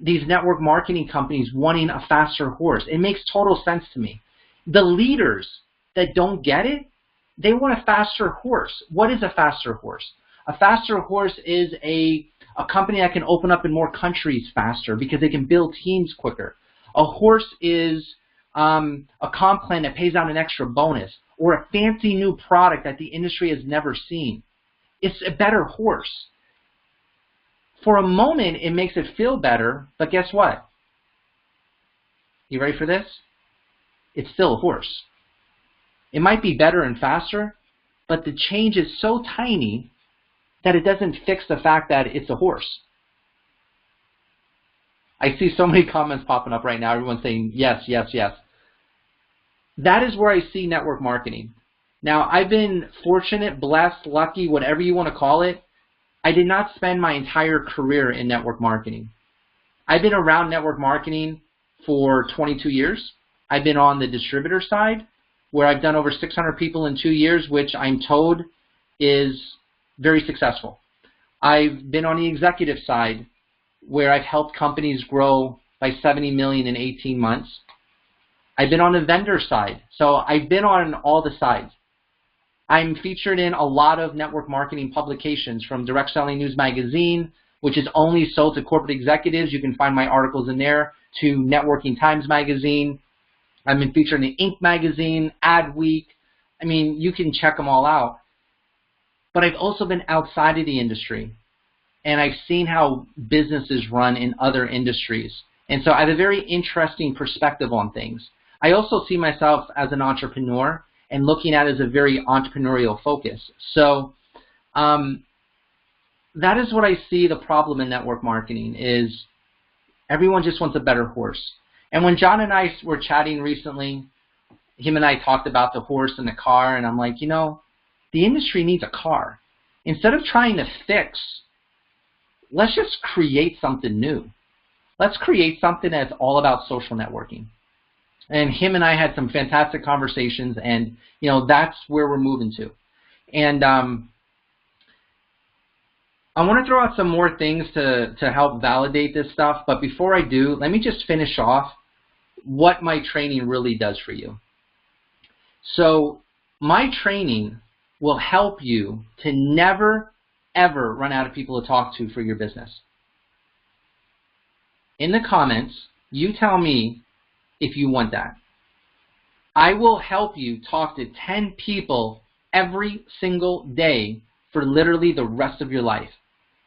these network marketing companies wanting a faster horse. It makes total sense to me. The leaders that don't get it, they want a faster horse. What is a faster horse? A faster horse is a company that can open up in more countries faster because they can build teams quicker. A horse is a comp plan that pays out an extra bonus, or a fancy new product that the industry has never seen. It's a better horse. For a moment, it makes it feel better, but guess what? You ready for this? It's still a horse. It might be better and faster, but the change is so tiny that it doesn't fix the fact that it's a horse. I see so many comments popping up right now. Everyone's saying yes, yes, yes. That is where I see network marketing. Now, I've been fortunate, blessed, lucky, whatever you want to call it. I did not spend my entire career in network marketing. I've been around network marketing for 22 years. I've been on the distributor side, where I've done over 600 people in 2 years, which I'm told is very successful. I've been on the executive side, where I've helped companies grow by 70 million in 18 months. I've been on the vendor side, so I've been on all the sides. I'm featured in a lot of network marketing publications, from Direct Selling News Magazine, which is only sold to corporate executives. You can find my articles in there, to Networking Times Magazine. I've been featured in Inc. Magazine, Adweek. I mean, you can check them all out. But I've also been outside of the industry, and I've seen how businesses run in other industries. And so I have a very interesting perspective on things. I also see myself as an entrepreneur and looking at it as a very entrepreneurial focus. So that is what I see the problem in network marketing is everyone just wants a better horse. And when John and I were chatting recently, him and I talked about the horse and the car, and I'm like, you know, the industry needs a car. Instead of trying to fix, let's just create something new. Let's create something that's all about social networking. And him and I had some fantastic conversations, and you know, that's where we're moving to. And I want to throw out some more things to help validate this stuff, but before I do, let me just finish off what my training really does for you. So my training will help you to never, ever run out of people to talk to for your business. In the comments, you tell me if you want that. I will help you talk to 10 people every single day for literally the rest of your life.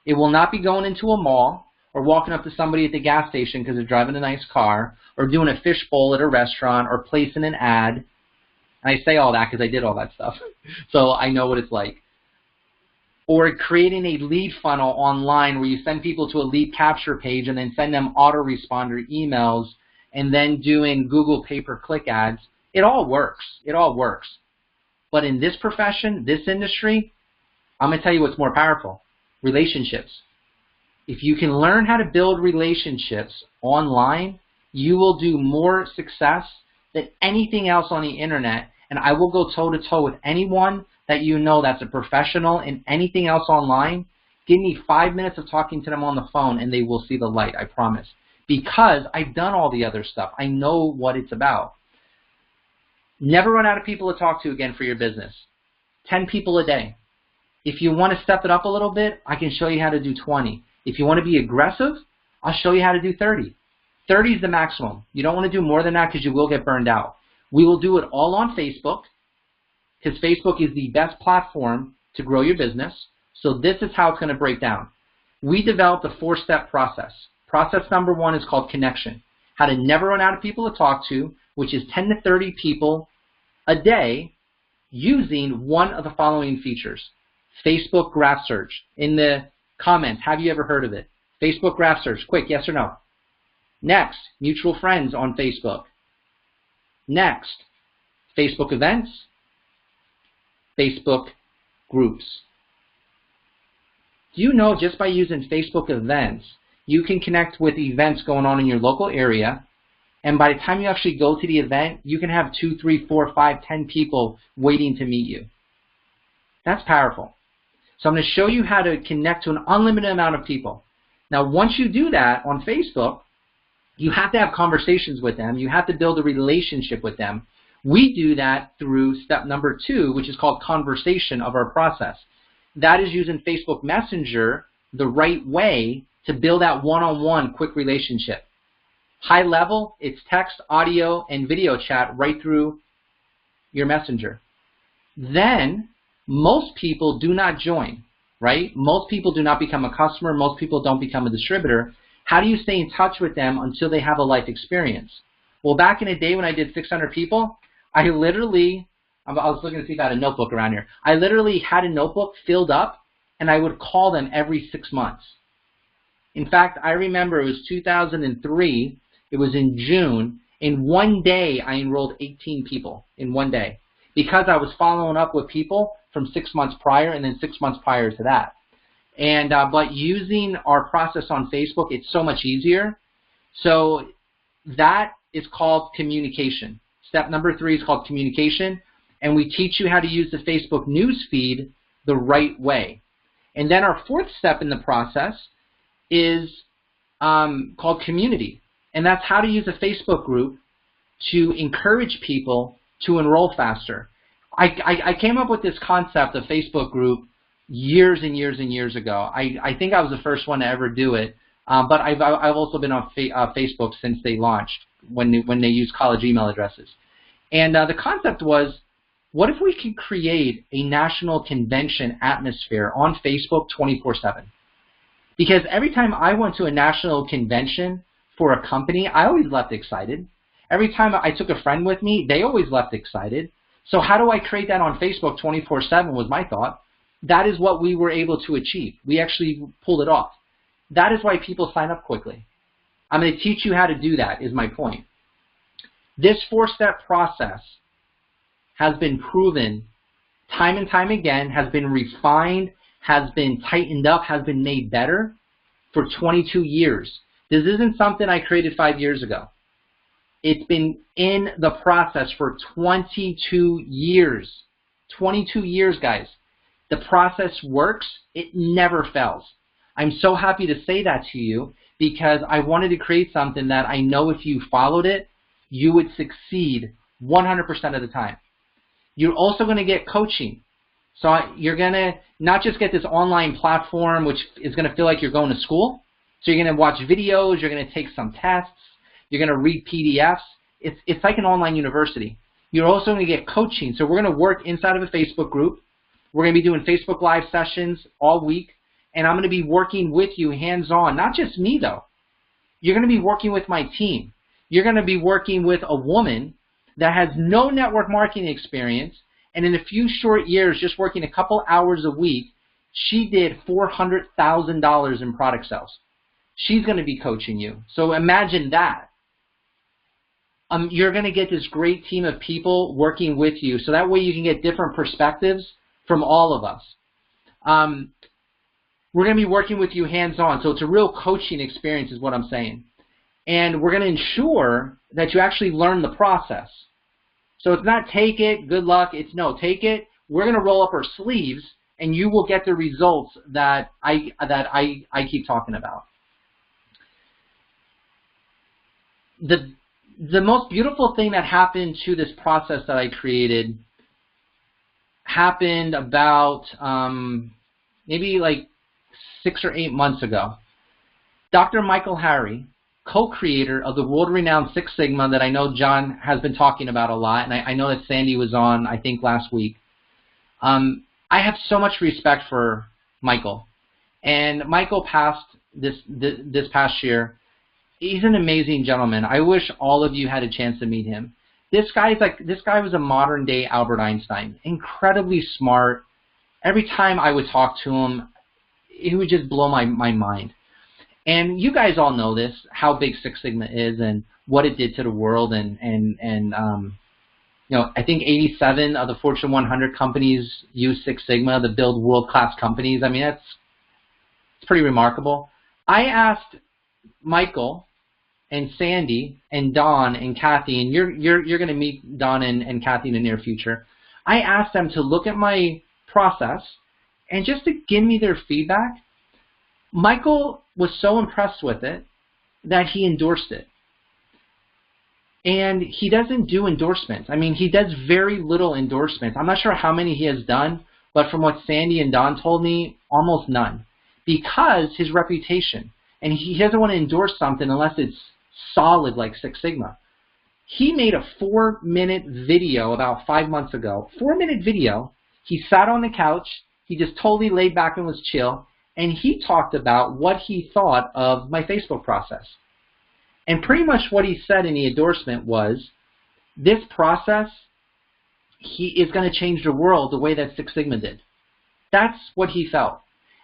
It will not be going into a mall or walking up to somebody at the gas station because they're driving a nice car, or doing a fishbowl at a restaurant, or placing an ad. And I say all that because I did all that stuff, so I know what it's like. Or creating a lead funnel online where you send people to a lead capture page and then send them autoresponder emails, and then doing Google pay-per-click ads. It all works. It all works. But in this profession, this industry, I'm going to tell you what's more powerful. Relationships. If you can learn how to build relationships online, you will do more success than anything else on the internet. And I will go toe-to-toe with anyone that you know that's a professional in anything else online. Give me 5 minutes of talking to them on the phone and they will see the light, I promise. Because I've done all the other stuff. I know what it's about. Never run out of people to talk to again for your business. 10 people a day. If you want to step it up a little bit, I can show you how to do 20. If you want to be aggressive, I'll show you how to do 30. 30 is the maximum. You don't want to do more than that because you will get burned out. We will do it all on Facebook because Facebook is the best platform to grow your business. So this is how it's going to break down. We developed a 4-step process. Process number 1 is called connection. How to never run out of people to talk to, which is 10 to 30 people a day using one of the following features. Facebook graph search. In the comments, have you ever heard of it? Facebook graph search. Quick, yes or no? Next, mutual friends on Facebook. Next, Facebook events. Facebook groups. Do you know just by using Facebook events, you can connect with events going on in your local area, and by the time you actually go to the event, you can have 2, 3, 4, 5, 10 people waiting to meet you. That's powerful. So I'm going to show you how to connect to an unlimited amount of people. Now, once you do that on Facebook, you have to have conversations with them. You have to build a relationship with them. We do that through step number 2, which is called conversation of our process. That is using Facebook Messenger the right way to build that one-on-one quick relationship. High level, it's text, audio, and video chat right through your Messenger. Then, most people do not join, right? Most people do not become a customer. Most people don't become a distributor. How do you stay in touch with them until they have a life experience? Well, back in the day when I did 600 people, I was looking to see if I had a notebook around here. I literally had a notebook filled up, and I would call them every 6 months. In fact, I remember it was 2003. It was in June. In one day, I enrolled 18 people in one day because I was following up with people from 6 months prior and then 6 months prior to that. And but using our process on Facebook, it's so much easier. So that is called communication. Step number 3 is called communication, and we teach you how to use the Facebook news feed the right way. And then our 4th step in the process is called community, and that's how to use a Facebook group to encourage people to enroll faster. I came up with this concept of Facebook group years and years and years ago. I think I was the first one to ever do it, but I've also been on Facebook since they launched when they used college email addresses. And the concept was, what if we could create a national convention atmosphere on Facebook 24/7? Because every time I went to a national convention for a company, I always left excited. Every time I took a friend with me, they always left excited. So how do I create that on Facebook 24/7 was my thought. That is what we were able to achieve. We actually pulled it off. That is why people sign up quickly. I'm going to teach you how to do that, is my point. This 4-step process has been proven time and time again, has been refined, has been tightened up, has been made better for 22 years. This isn't something I created 5 years ago. It's been in the process for 22 years. 22 years, guys. The process works. It never fails. I'm so happy to say that to you because I wanted to create something that I know if you followed it, you would succeed 100% of the time. You're also going to get coaching. So you're going to not just get this online platform, which is going to feel like you're going to school. So you're going to watch videos. You're going to take some tests. You're going to read PDFs. It's like an online university. You're also going to get coaching. So we're going to work inside of a Facebook group. We're going to be doing Facebook Live sessions all week. And I'm going to be working with you hands-on. Not just me, though. You're going to be working with my team. You're going to be working with a woman that has no network marketing experience, and in a few short years, just working a couple hours a week, she did $400,000 in product sales. She's going to be coaching you. So imagine that. You're going to get this great team of people working with you, so that way you can get different perspectives from all of us. We're going to be working with you hands-on, so it's a real coaching experience is what I'm saying. And we're going to ensure that you actually learn the process. So it's not take it, good luck. It's no, take it. We're going to roll up our sleeves, and you will get the results that I keep talking about. The most beautiful thing that happened to this process that I created happened about maybe like 6 or 8 months ago. Dr. Michael Harry, co-creator of the world-renowned Six Sigma that I know John has been talking about a lot, and I know that Sandy was on, I think, last week. I have so much respect for Michael. And Michael passed this past year. He's an amazing gentleman. I wish all of you had a chance to meet him. This guy was a modern-day Albert Einstein, incredibly smart. Every time I would talk to him, it would just blow my mind. And you guys all know this, how big Six Sigma is and what it did to the world. And you know, I think 87 of the Fortune 100 companies use Six Sigma to build world-class companies. I mean, it's pretty remarkable. I asked Michael and Sandy and Don and Kathy, and you're going to meet Don and Kathy in the near future. I asked them to look at my process and just to give me their feedback. Michael was so impressed with it that he endorsed it. And he doesn't do endorsements. I mean, he does very little endorsements. I'm not sure how many he has done, but from what Sandy and Don told me, almost none. Because his reputation. And he doesn't want to endorse something unless it's solid like Six Sigma. He made a 4-minute video about 5 months ago. 4-minute video. He sat on the couch. He just totally laid back and was chill. And he talked about what he thought of my Facebook process. And pretty much what he said in the endorsement was, this process is going to change the world the way that Six Sigma did. That's what he felt.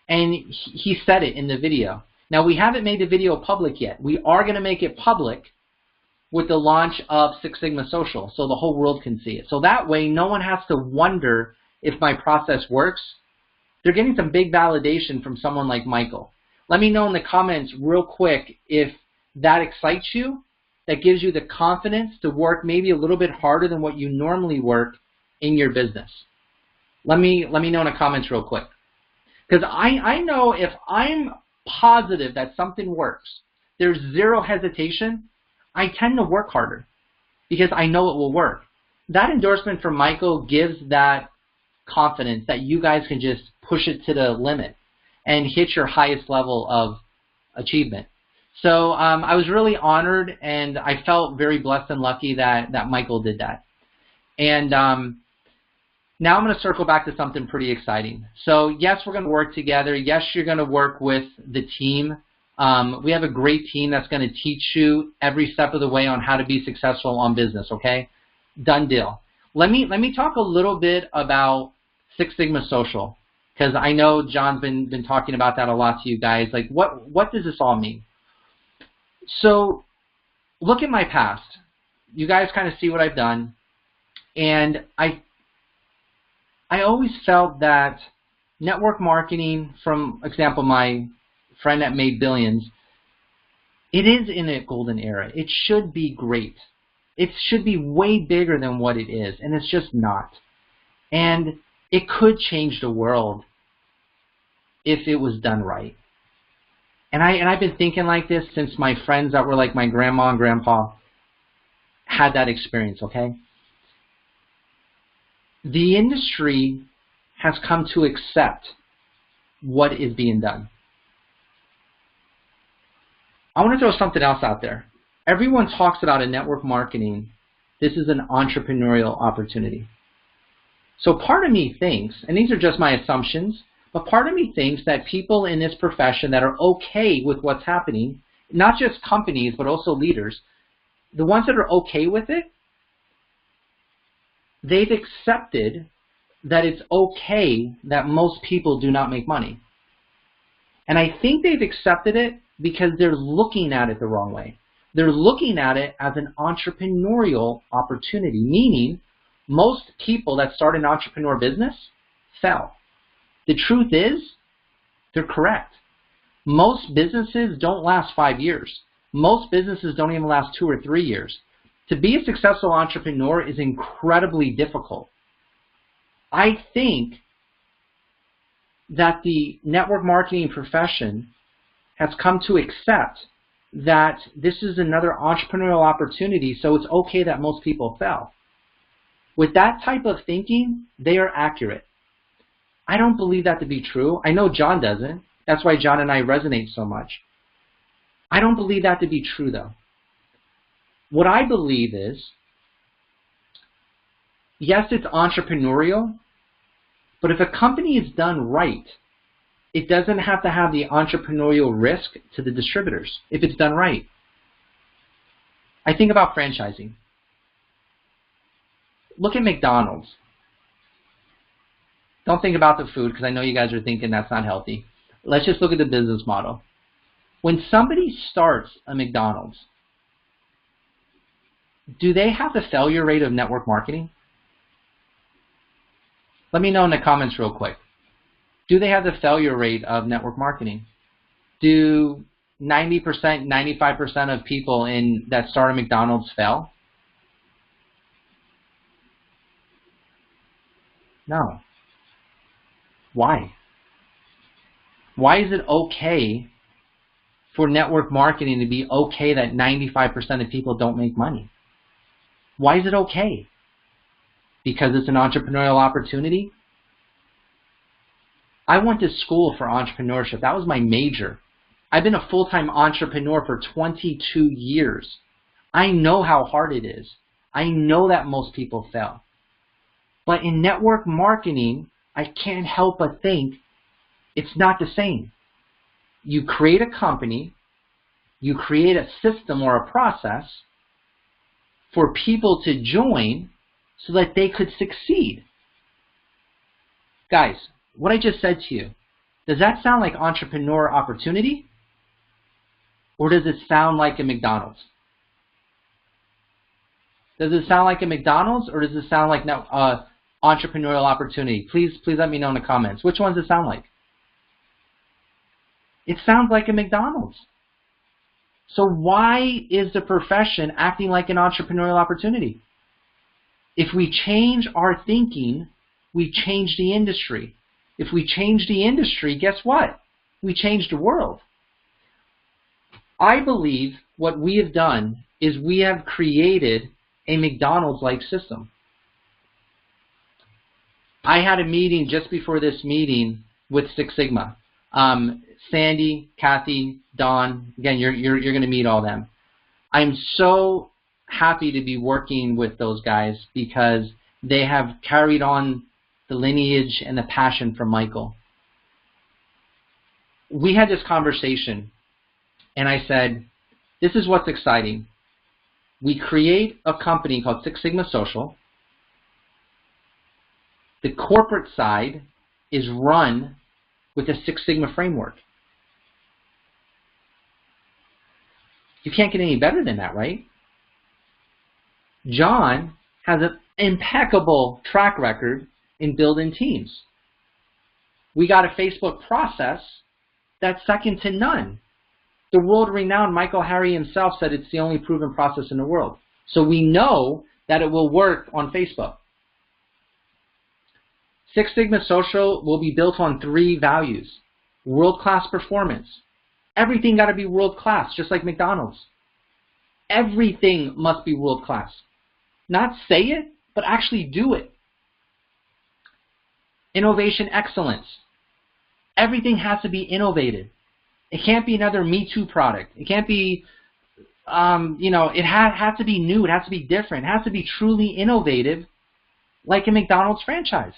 And he said it in the video. Now, we haven't made the video public yet. We are going to make it public with the launch of Six Sigma Social so the whole world can see it. So that way, no one has to wonder if my process works. They're getting some big validation from someone like Michael. Let me know in the comments real quick if that excites you, that gives you the confidence to work maybe a little bit harder than what you normally work in your business. Let me know in the comments real quick. Because I know if I'm positive that something works, there's zero hesitation, I tend to work harder because I know it will work. That endorsement from Michael gives that confidence that you guys can just push it to the limit and hit your highest level of achievement. So I was really honored, and I felt very blessed and lucky that Michael did that. And now I'm going to circle back to something pretty exciting. So yes, we're going to work together. Yes, you're going to work with the team. We have a great team that's going to teach you every step of the way on how to be successful on business, okay? Done deal. Let me talk a little bit about Six Sigma Social, because I know John's been talking about that a lot to you guys. Like, what does this all mean? So look at my past. You guys kind of see what I've done. And I always felt that network marketing, from example, my friend that made billions, it is in a golden era. It should be great. It should be way bigger than what it is, and it's just not. And it could change the world if it was done right. And I've been thinking like this since my friends that were like my grandma and grandpa had that experience, okay? The industry has come to accept what is being done. I want to throw something else out there. Everyone talks about in network marketing, this is an entrepreneurial opportunity. So part of me thinks, and these are just my assumptions, but part of me thinks that people in this profession that are okay with what's happening, not just companies, but also leaders, the ones that are okay with it, they've accepted that it's okay that most people do not make money. And I think they've accepted it because they're looking at it the wrong way. They're looking at it as an entrepreneurial opportunity, meaning most people that start an entrepreneur business fail. The truth is, they're correct. Most businesses don't last 5 years. Most businesses don't even last 2 or 3 years. To be a successful entrepreneur is incredibly difficult. I think that the network marketing profession has come to accept that this is another entrepreneurial opportunity, so it's okay that most people fail. With that type of thinking, they are accurate. I don't believe that to be true. I know John doesn't. That's why John and I resonate so much. I don't believe that to be true, though. What I believe is, yes, it's entrepreneurial, but if a company is done right, it doesn't have to have the entrepreneurial risk to the distributors if it's done right. I think about franchising. Look at McDonald's. Don't think about the food because I know you guys are thinking that's not healthy. Let's just look at the business model. When somebody starts a McDonald's, do they have the failure rate of network marketing? Let me know in the comments real quick. Do they have the failure rate of network marketing? Do 90%, 95% of people that start a McDonald's fail? No. Why? Why is it okay for network marketing to be okay that 95% of people don't make money? Why is it okay? Because it's an entrepreneurial opportunity? I went to school for entrepreneurship. That was my major. I've been a full-time entrepreneur for 22 years. I know how hard it is. I know that most people fail. But in network marketing, I can't help but think it's not the same. You create a company, you create a system or a process for people to join so that they could succeed. Guys, what I just said to you, does that sound like entrepreneur opportunity? Or does it sound like a McDonald's? Does it sound like a McDonald's or does it sound like entrepreneurial opportunity? Please let me know in the comments. Which one does it sound like? It sounds like a McDonald's. So why is the profession acting like an entrepreneurial opportunity? If we change our thinking, we change the industry. If we change the industry, guess what? We change the world. I believe what we have done is we have created a McDonald's-like system. I had a meeting just before this meeting with Six Sigma. Sandy, Kathy, Don, again, you're going to meet all them. I'm so happy to be working with those guys because they have carried on the lineage and the passion from Michael. We had this conversation, and I said, this is what's exciting. We create a company called Six Sigma Social. The corporate side is run with a Six Sigma framework. You can't get any better than that, right? John has an impeccable track record in building teams. We got a Facebook process that's second to none. The world-renowned Michael Harry himself said it's the only proven process in the world. So we know that it will work on Facebook. Six Sigma Social will be built on 3 values. World-class performance. Everything got to be world-class, just like McDonald's. Everything must be world-class. Not say it, but actually do it. Innovation excellence. Everything has to be innovative. It can't be another Me Too product. It can't be, it has to be new. It has to be different. It has to be truly innovative, like a McDonald's franchise.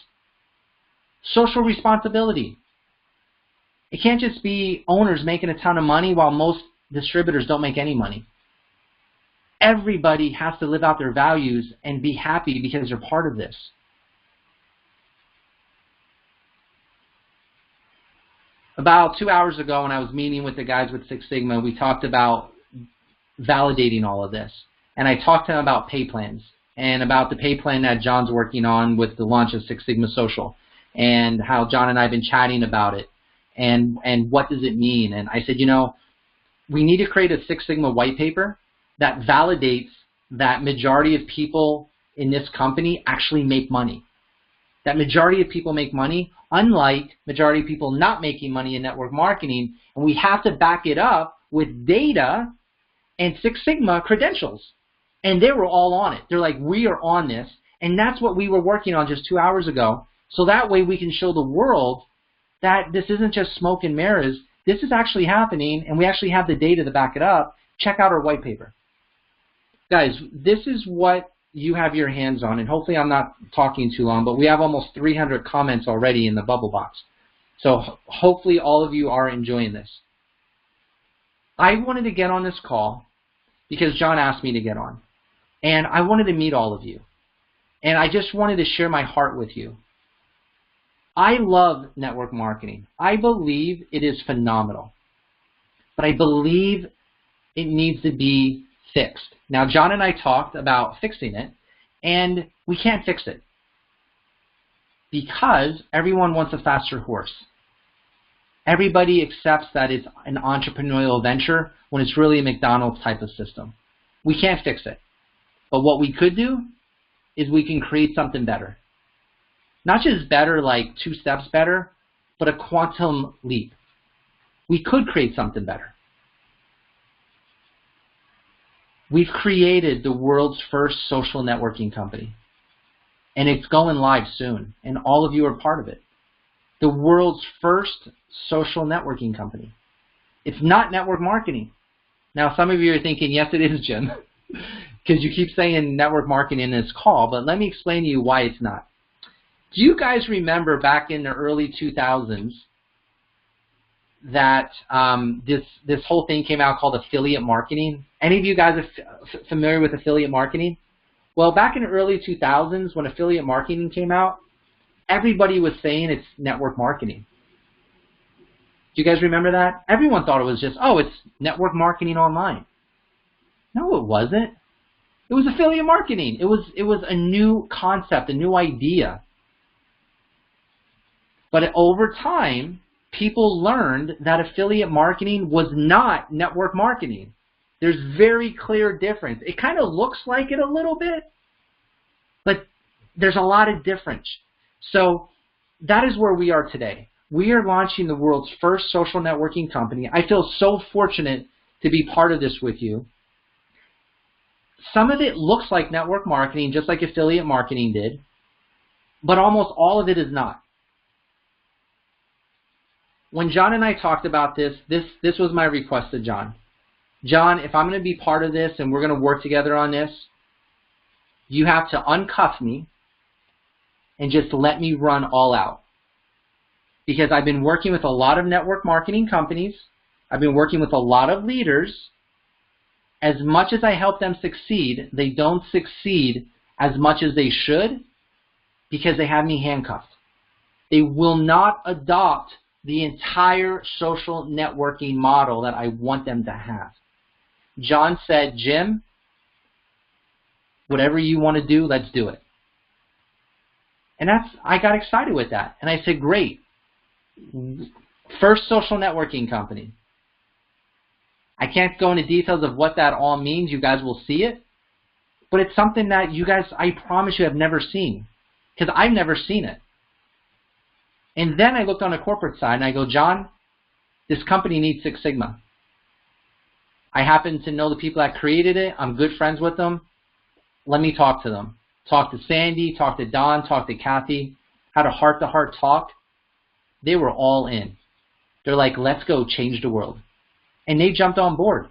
Social responsibility. It can't just be owners making a ton of money while most distributors don't make any money. Everybody has to live out their values and be happy because they're part of this. About 2 hours ago when I was meeting with the guys with Six Sigma, we talked about validating all of this. And I talked to them about pay plans and about the pay plan that John's working on with the launch of Six Sigma Social and how John and I have been chatting about it and what does it mean. And I said, we need to create a Six Sigma white paper that validates that majority of people in this company actually make money. That majority of people make money, unlike majority of people not making money in network marketing, and we have to back it up with data and Six Sigma credentials. And they were all on it. They're like, we are on this, and that's what we were working on just 2 hours ago, so that way we can show the world that this isn't just smoke and mirrors, this is actually happening, and we actually have the data to back it up. Check out our white paper. Guys, this is what you have your hands on, and hopefully I'm not talking too long, but we have almost 300 comments already in the bubble box. So hopefully all of you are enjoying this. I wanted to get on this call because John asked me to get on, and I wanted to meet all of you, and I just wanted to share my heart with you. I love network marketing. I believe it is phenomenal, but I believe it needs to be fixed. Now, John and I talked about fixing it, and we can't fix it because everyone wants a faster horse. Everybody accepts that it's an entrepreneurial venture when it's really a McDonald's type of system. We can't fix it. But what we could do is we can create something better. Not just better, like 2 steps better, but a quantum leap. We could create something better. We've created the world's first social networking company. And it's going live soon. And all of you are part of it. The world's first social networking company. It's not network marketing. Now, some of you are thinking, yes, it is, Jim, because you keep saying network marketing in this call, but let me explain to you why it's not. Do you guys remember back in the early 2000s that this whole thing came out called affiliate marketing? Any of you guys are familiar with affiliate marketing? Well, back in the early 2000s when affiliate marketing came out, everybody was saying it's network marketing. Do you guys remember that? Everyone thought it was just, oh, it's network marketing online. No, it wasn't. It was affiliate marketing. It was a new concept, a new idea. But over time, people learned that affiliate marketing was not network marketing. There's very clear difference. It kind of looks like it a little bit, but there's a lot of difference. So that is where we are today. We are launching the world's first social networking company. I feel so fortunate to be part of this with you. Some of it looks like network marketing, just like affiliate marketing did, but almost all of it is not. When John and I talked about this was my request to John. John, if I'm going to be part of this and we're going to work together on this, you have to uncuff me and just let me run all out. Because I've been working with a lot of network marketing companies. I've been working with a lot of leaders. As much as I help them succeed, they don't succeed as much as they should because they have me handcuffed. They will not adopt the entire social networking model that I want them to have. John said, Jim, whatever you want to do, let's do it. And I got excited with that. And I said, great. First social networking company. I can't go into details of what that all means. You guys will see it. But it's something that you guys, I promise you, have never seen. Because I've never seen it. And then I looked on the corporate side and I go, John, this company needs Six Sigma. I happen to know the people that created it. I'm good friends with them. Let me talk to them. Talk to Sandy, talk to Don, talk to Kathy. Had a heart-to-heart talk. They were all in. They're like, let's go change the world. And they jumped on board.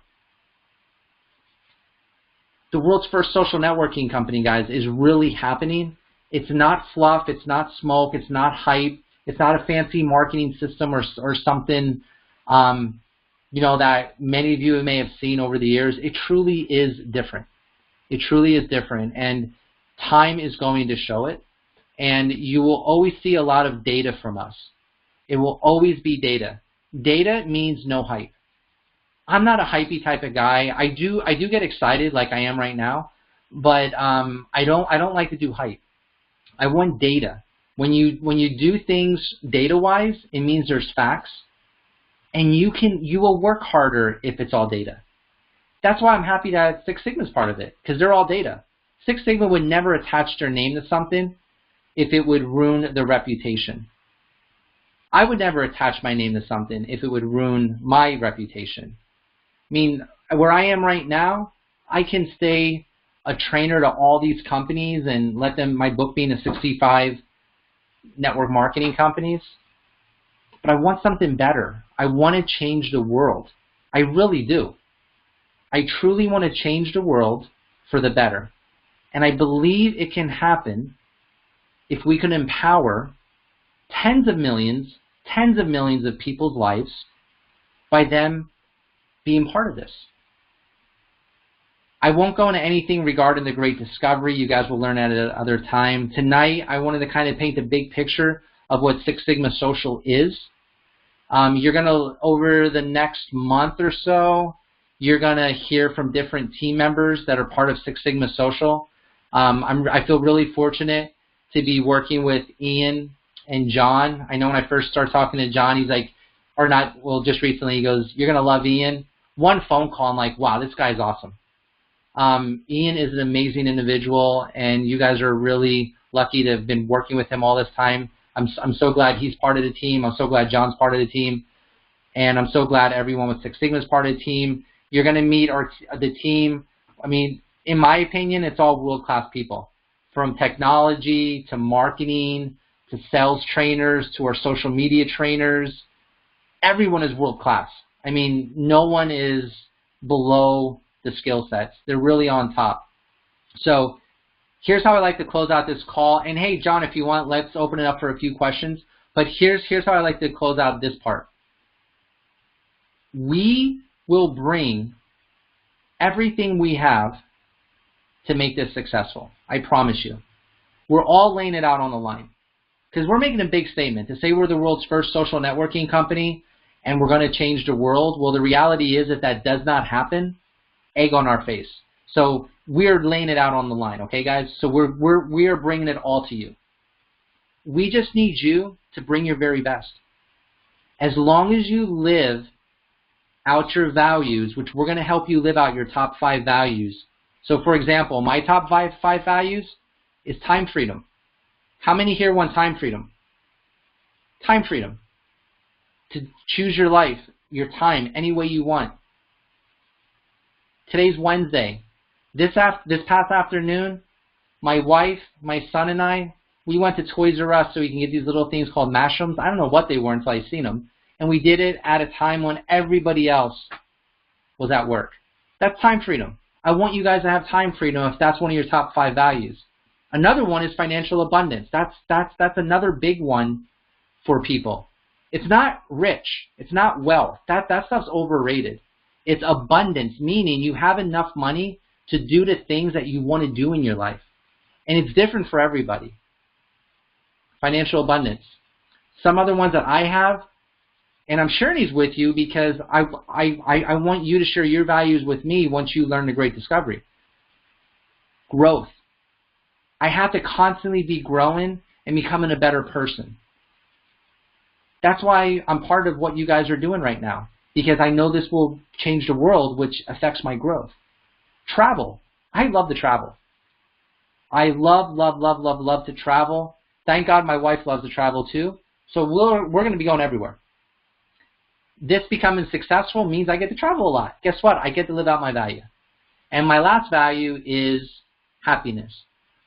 The world's first social networking company, guys, is really happening. It's not fluff. It's not smoke. It's not hype. It's not a fancy marketing system or something that many of you may have seen over the years. It truly is different. It truly is different. And time is going to show it. And you will always see a lot of data from us. It will always be data. Data means no hype. I'm not a hypey type of guy. I do get excited like I am right now, but I don't like to do hype. I want data. When you do things data-wise, it means there's facts, and you will work harder if it's all data. That's why I'm happy that Six Sigma is part of it, because they're all data. Six Sigma would never attach their name to something if it would ruin their reputation. I would never attach my name to something if it would ruin my reputation. I mean, where I am right now, I can stay a trainer to all these companies and let them, my book being the 65 network marketing companies. But I want something better. I want to change the world. I really do. I truly want to change the world for the better. And I believe it can happen if we can empower tens of millions of people's lives by them being part of this. I won't go into anything regarding the Great Discovery. You guys will learn at another time. Tonight, I wanted to kind of paint a big picture of what Six Sigma Social is. You're going to, over the next month or so, you're going to hear from different team members that are part of Six Sigma Social. I feel really fortunate to be working with Ian and John. I know when I first started talking to John, he's like, or not, well, just recently, he goes, "You're going to love Ian." One phone call, I'm like, wow, this guy's awesome. Ian is an amazing individual, and you guys are really lucky to have been working with him all this time. I'm so glad he's part of the team. I'm so glad John's part of the team. And I'm so glad everyone with Six Sigma is part of the team. You're going to meet the team. I mean, in my opinion, it's all world-class people. From technology to marketing to sales trainers to our social media trainers. Everyone is world-class. I mean, no one is below the skill sets. They're really on top. So here's how I like to close out this call. And hey, John, if you want, let's open it up for a few questions. But here's how I like to close out this part. We will bring everything we have to make this successful. I promise you. We're all laying it out on the line. Because we're making a big statement. To say we're the world's first social networking company and we're going to change the world, well, the reality is if that does not happen, egg on our face. So we're laying it out on the line, okay, guys? So we are bringing it all to you. We just need you to bring your very best. As long as you live out your values, which we're going to help you live out your top 5 values. So, for example, my top five values is time freedom. How many here want time freedom? Time freedom. To choose your life, your time, any way you want. Today's Wednesday. This past afternoon, my wife, my son, and I, we went to Toys R Us so we can get these little things called Mashrooms. I don't know what they were until I seen them. And we did it at a time when everybody else was at work. That's time freedom. I want you guys to have time freedom if that's one of your top 5 values. Another one is financial abundance. That's another big one for people. It's not rich. It's not wealth. That stuff's overrated. It's abundance, meaning you have enough money to do the things that you want to do in your life. And it's different for everybody. Financial abundance. Some other ones that I have, and I'm sharing these with you because I want you to share your values with me once you learn the great discovery. Growth. I have to constantly be growing and becoming a better person. That's why I'm part of what you guys are doing right now, because I know this will change the world, which affects my growth. Travel. I love to travel. I love to travel. Thank God my wife loves to travel too. So we're going to be going everywhere. This becoming successful means I get to travel a lot. Guess what? I get to live out my value. And my last value is happiness.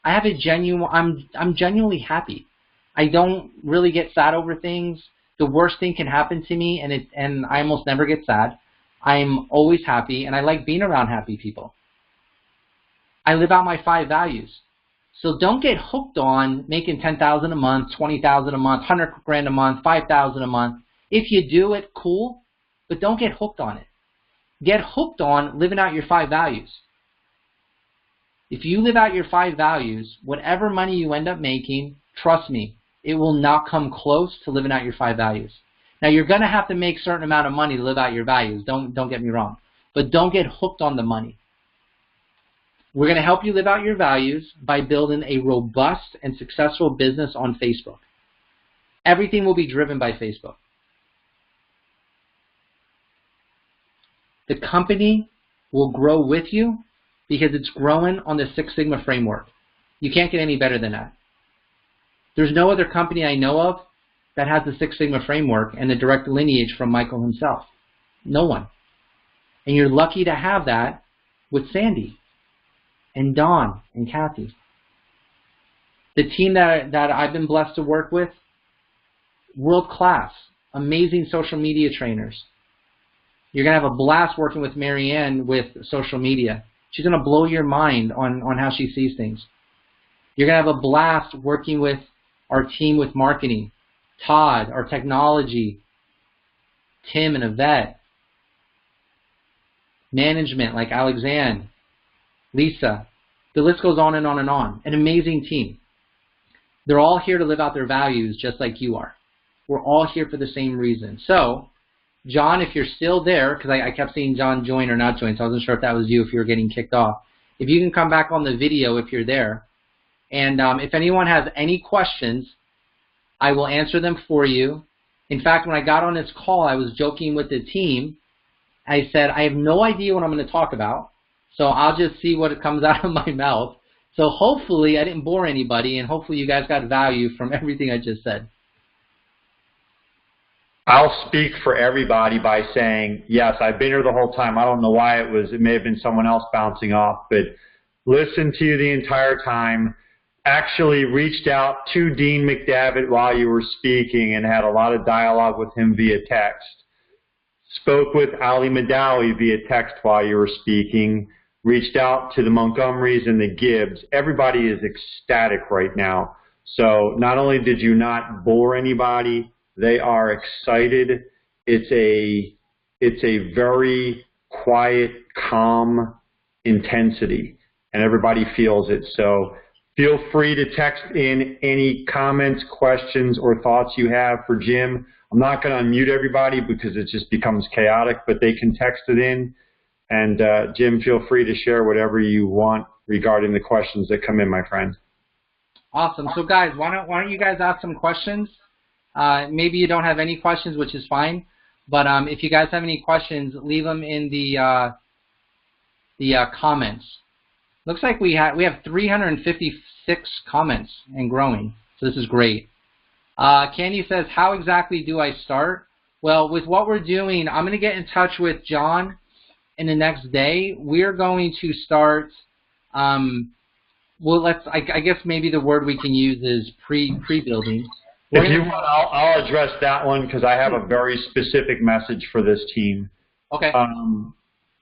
I have a I'm genuinely happy. I don't really get sad over things. The worst thing can happen to me, and I almost never get sad. I'm always happy, and I like being around happy people. I live out my 5 values. So don't get hooked on making $10,000 a month, $20,000 a month, $100,000 a month, $5,000 a month. If you do it, cool, but don't get hooked on it. Get hooked on living out your 5 values. If you live out your 5 values, whatever money you end up making, trust me, it will not come close to living out your 5 values. Now, you're going to have to make a certain amount of money to live out your values. Don't get me wrong. But don't get hooked on the money. We're going to help you live out your values by building a robust and successful business on Facebook. Everything will be driven by Facebook. The company will grow with you because it's growing on the Six Sigma framework. You can't get any better than that. There's no other company I know of that has the Six Sigma framework and the direct lineage from Michael himself. No one. And you're lucky to have that with Sandy and Don and Kathy. The team that I've been blessed to work with, world class, amazing social media trainers. You're going to have a blast working with Marianne with social media. She's going to blow your mind on how she sees things. You're going to have a blast working with our team with marketing. Todd, our technology, Tim and Yvette. Management like Alexandre, Lisa. The list goes on and on and on. An amazing team. They're all here to live out their values just like you are. We're all here for the same reason. So, John, if you're still there, because I kept seeing John join or not join, so I wasn't sure if that was you, if you were getting kicked off. If you can come back on the video if you're there. And if anyone has any questions, I will answer them for you In fact, when I got on this call, I was joking with the team. I said, I have no idea what I'm going to talk about, so I'll just see what comes out of my mouth. So hopefully I didn't bore anybody, and hopefully you guys got value from everything I just said. I'll speak for everybody by saying, yes, I've been here the whole time. I don't know why it may have been someone else bouncing off, but listened to you the entire time. Actually reached out to Dean McDavitt while you were speaking and had a lot of dialogue with him via text. Spoke with Ali Madawi via text while you were speaking. Reached out to the Montgomerys and the Gibbs. Everybody is ecstatic right now. So not only did you not bore anybody, they are excited. It's a very quiet, calm intensity, and everybody feels it. So feel free to text in any comments, questions, or thoughts you have for Jim. I'm not going to unmute everybody because it just becomes chaotic, but they can text it in. And Jim, feel free to share whatever you want regarding the questions that come in, my friend. Awesome. So guys, why don't you guys ask some questions? Maybe you don't have any questions, which is fine. But if you guys have any questions, leave them in the comments. Looks like we have 356 comments and growing. So this is great. Candy says, how exactly do I start? Well, with what we're doing, I'm going to get in touch with John in the next day. We're going to start. Well, I guess maybe the word we can use is pre-building. If you want, I'll address that one because I have a very specific message for this team. Okay.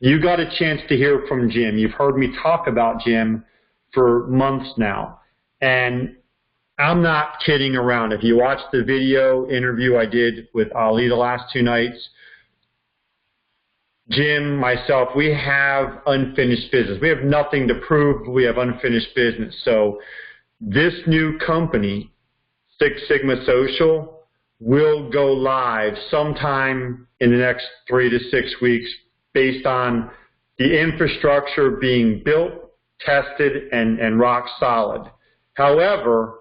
You got a chance to hear from Jim. You've heard me talk about Jim for months now. And I'm not kidding around. If you watch the video interview I did with Ali the last 2 nights, Jim, myself, we have unfinished business. We have nothing to prove. We have unfinished business. So this new company, Six Sigma Social, will go live sometime in the next 3 to 6 weeks based on the infrastructure being built, tested, and rock solid. However,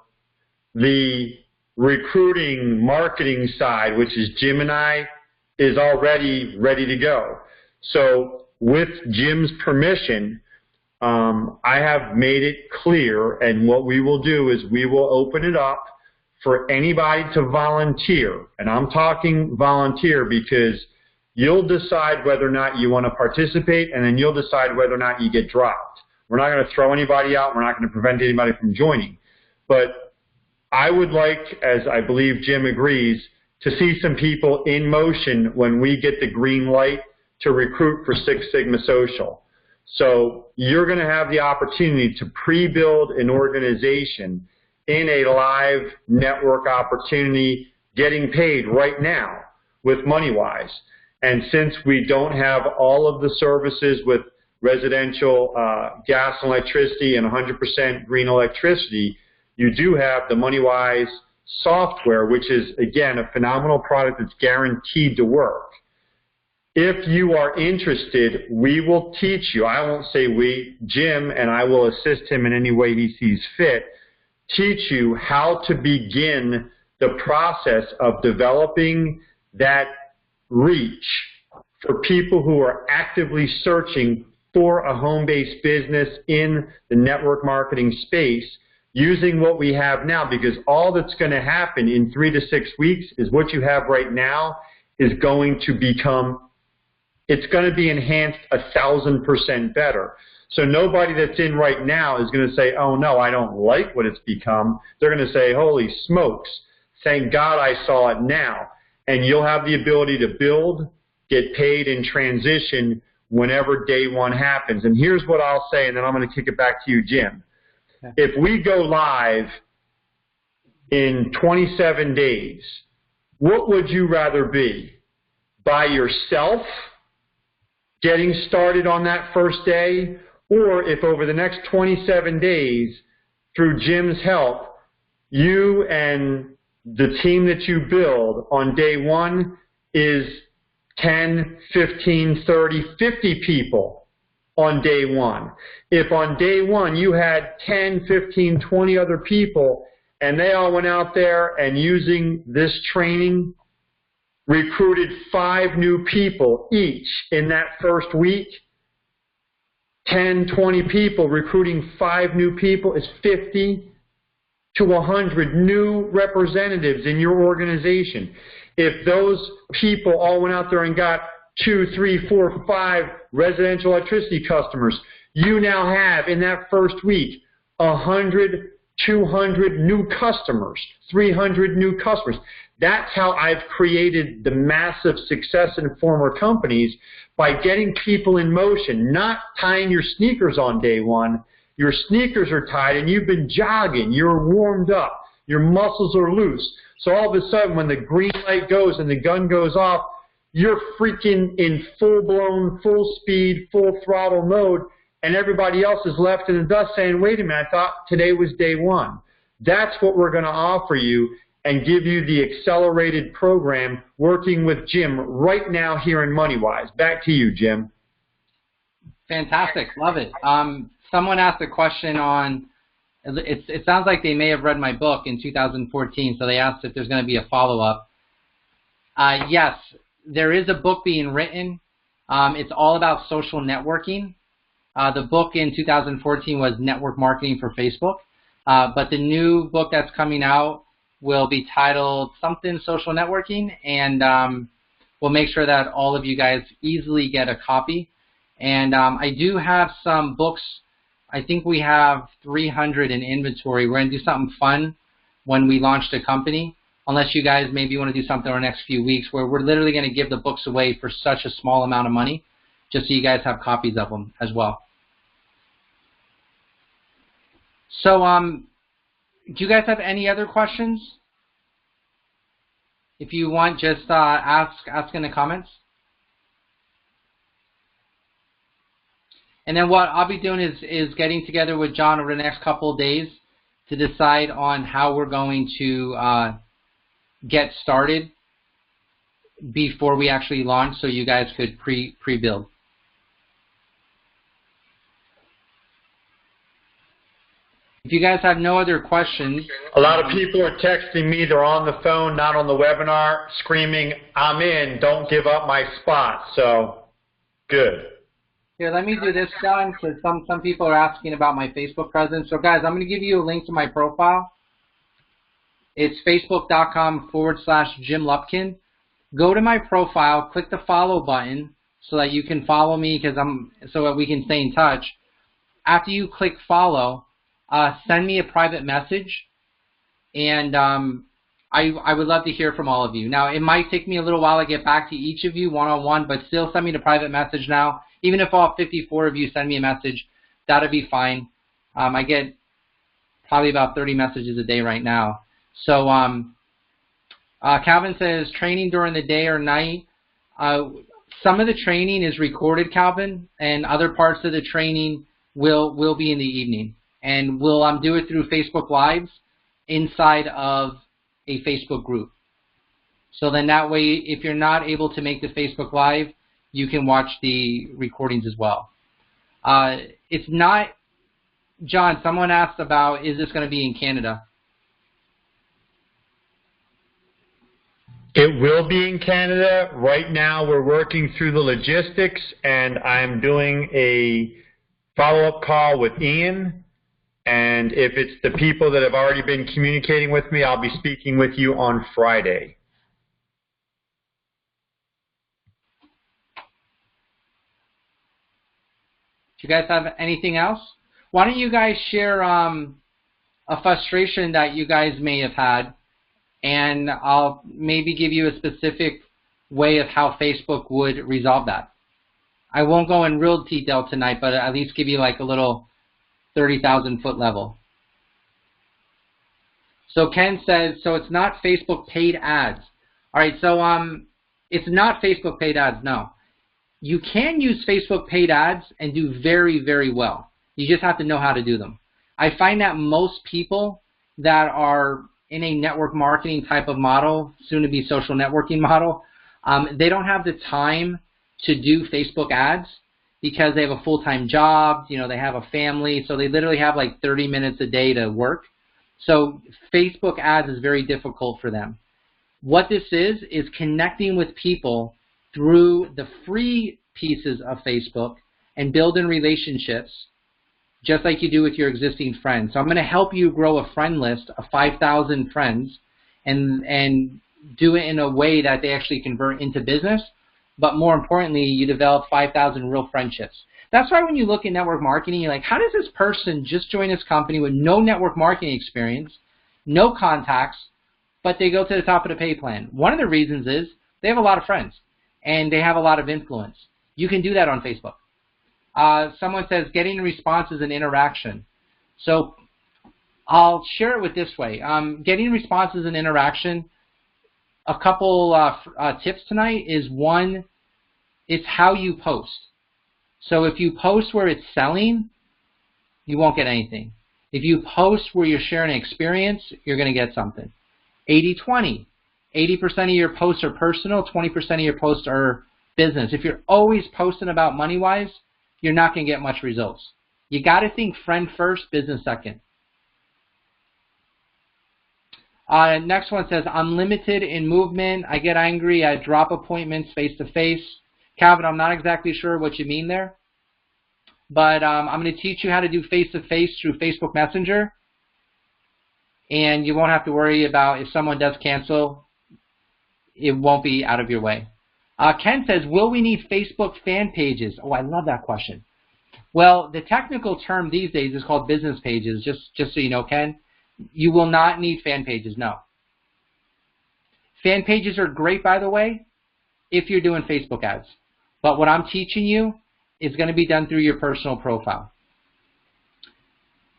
the recruiting marketing side, which is Jim and I, is already ready to go. So with Jim's permission, I have made it clear, and what we will do is we will open it up for anybody to volunteer. And I'm talking volunteer because you'll decide whether or not you want to participate, and then you'll decide whether or not you get dropped. We're not going to throw anybody out. We're not going to prevent anybody from joining. But I would like, as I believe Jim agrees, to see some people in motion when we get the green light to recruit for Six Sigma Social. So you're going to have the opportunity to pre-build an organization in a live network opportunity getting paid right now with MonyWize. And since we don't have all of the services with residential gas and electricity and 100% green electricity, you do have the MonyWize software, which is, again, a phenomenal product that's guaranteed to work. If you are interested, we will teach you. I won't say we, Jim, and I will assist him in any way he sees fit, teach you how to begin the process of developing that reach for people who are actively searching for a home-based business in the network marketing space using what we have now, because all that's going to happen in 3 to 6 weeks is what you have right now is going to become, it's going to be enhanced 1,000% better. So nobody that's in right now is going to say, oh no, I don't like what it's become. They're going to say, holy smokes, thank God I saw it now. And you'll have the ability to build, get paid, and transition whenever day one happens. And here's what I'll say, and then I'm going to kick it back to you, Jim. Okay. If we go live in 27 days, what would you rather be? By yourself, getting started on that first day, or if over the next 27 days, through Jim's help, you and the team that you build on day one is 10, 15, 30, 50 people on day one. If on day one you had 10, 15, 20 other people and they all went out there and using this training recruited 5 new people each in that first week. 10, 20 people recruiting 5 new people is 50 to 100 new representatives in your organization. If those people all went out there and got 2, 3, 4, 5 residential electricity customers, you now have in that first week 100, 200 new customers, 300 new customers. That's how I've created the massive success in former companies, by getting people in motion, not tying your sneakers on day one. Your sneakers are tied and you've been jogging, you're warmed up, your muscles are loose. So all of a sudden when the green light goes and the gun goes off, you're freaking in full-blown, full-speed, full-throttle mode, and everybody else is left in the dust saying, wait a minute, I thought today was day one. That's what we're going to offer you and give you the accelerated program working with Jim right now here in MonyWize. Back to you, Jim. Fantastic. Love it. Someone asked a question on, it sounds like they may have read my book in 2014, so they asked if there's going to be a follow-up. Yes, there is a book being written. It's all about social networking. The book in 2014 was Network Marketing for Facebook, but the new book that's coming out will be titled something social networking, and we'll make sure that all of you guys easily get a copy. And I do have some books. I think we have 300 in inventory. We're going to do something fun when we launch the company, unless you guys maybe want to do something over the next few weeks where we're literally going to give the books away for such a small amount of money, just so you guys have copies of them as well. So do you guys have any other questions? If you want, just ask in the comments. And then what I'll be doing is getting together with John over the next couple of days to decide on how we're going to get started before we actually launch, so you guys could pre-build. If you guys have no other questions. A lot of people are texting me. They're on the phone, not on the webinar, screaming, I'm in, don't give up my spot. So, good. Here, let me do this, John, because some people are asking about my Facebook presence. So, guys, I'm going to give you a link to my profile. It's facebook.com/Jim Lupkin. Go to my profile, click the follow button so that you can follow me, so that we can stay in touch. After you click follow, send me a private message, and I would love to hear from all of you. Now, it might take me a little while to get back to each of you one-on-one, but still send me the private message now. Even if all 54 of you send me a message, that'll be fine. I get probably about 30 messages a day right now. So Calvin says, training during the day or night. Some of the training is recorded, Calvin, and other parts of the training will be in the evening. And we'll do it through Facebook Lives inside of a Facebook group. So then that way, if you're not able to make the Facebook Live, you can watch the recordings as well. It's not, John, someone asked about, is this going to be in Canada? It will be in Canada. Right now we're working through the logistics, and I'm doing a follow-up call with Ian. And if it's the people that have already been communicating with me, I'll be speaking with you on Friday. Do you guys have anything else? Why don't you guys share a frustration that you guys may have had, and I'll maybe give you a specific way of how Facebook would resolve that. I won't go in real detail tonight, but at least give you like a little 30,000-foot level. So Ken says, so it's not Facebook paid ads. All right, so it's not Facebook paid ads, no. You can use Facebook paid ads and do very, very well. You just have to know how to do them. I find that most people that are in a network marketing type of model, soon to be social networking model, they don't have the time to do Facebook ads because they have a full-time job, they have a family, so they literally have like 30 minutes a day to work. So Facebook ads is very difficult for them. What this is connecting with people through the free pieces of Facebook and building relationships just like you do with your existing friends. So I'm going to help you grow a friend list of 5,000 friends and do it in a way that they actually convert into business. But more importantly, you develop 5,000 real friendships. That's why when you look at network marketing, you're like, how does this person just join this company with no network marketing experience, no contacts, but they go to the top of the pay plan? One of the reasons is they have a lot of friends and they have a lot of influence. You can do that on Facebook. Someone says getting responses and interaction. So I'll share it with this way. Getting responses and interaction, a couple tips tonight is one, it's how you post. So if you post where it's selling, you won't get anything. If you post where you're sharing an experience, you're going to get something. 80-20. 80% of your posts are personal, 20% of your posts are business. If you're always posting about MonyWize, you're not going to get much results. You got to think friend first, business second. Next one says, I'm limited in movement. I get angry. I drop appointments face-to-face. Calvin, I'm not exactly sure what you mean there, but I'm going to teach you how to do face-to-face through Facebook Messenger, and you won't have to worry about if someone does cancel, it won't be out of your way. Ken says, will we need Facebook fan pages? Oh, I love that question. Well, the technical term these days is called business pages, just so you know, Ken. You will not need fan pages, no. Fan pages are great, by the way, if you're doing Facebook ads. But what I'm teaching you is going to be done through your personal profile.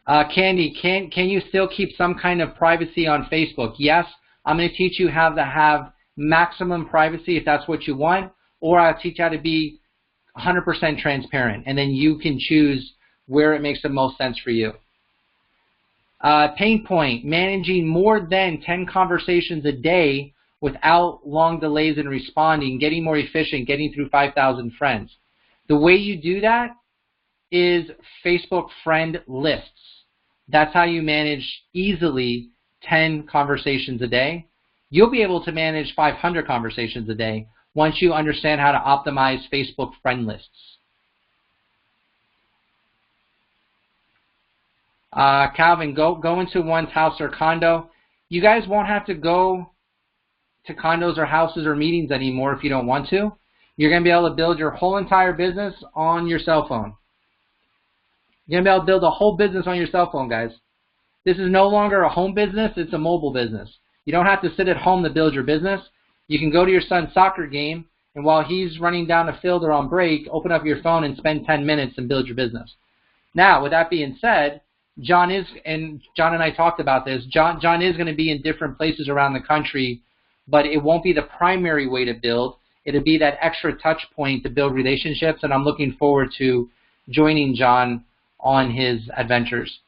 Candy, can you still keep some kind of privacy on Facebook? Yes, I'm going to teach you how to have maximum privacy if that's what you want, or I'll teach you how to be 100% transparent, and then you can choose where it makes the most sense for you. Pain point, managing more than 10 conversations a day without long delays in responding, getting more efficient, getting through 5,000 friends. The way you do that is Facebook friend lists. That's how you manage easily 10 conversations a day. You'll be able to manage 500 conversations a day once you understand how to optimize Facebook friend lists. Calvin, go into one's house or condo. You guys won't have to go to condos or houses or meetings anymore if you don't want to. You're going to be able to build your whole entire business on your cell phone. You're going to be able to build a whole business on your cell phone, guys. This is no longer a home business, it's a mobile business. You don't have to sit at home to build your business. You can go to your son's soccer game, and while he's running down the field or on break, open up your phone and spend 10 minutes and build your business. Now, with that being said, John and I talked about this, John is going to be in different places around the country, but it won't be the primary way to build. It'll be that extra touch point to build relationships, and I'm looking forward to joining John on his adventures.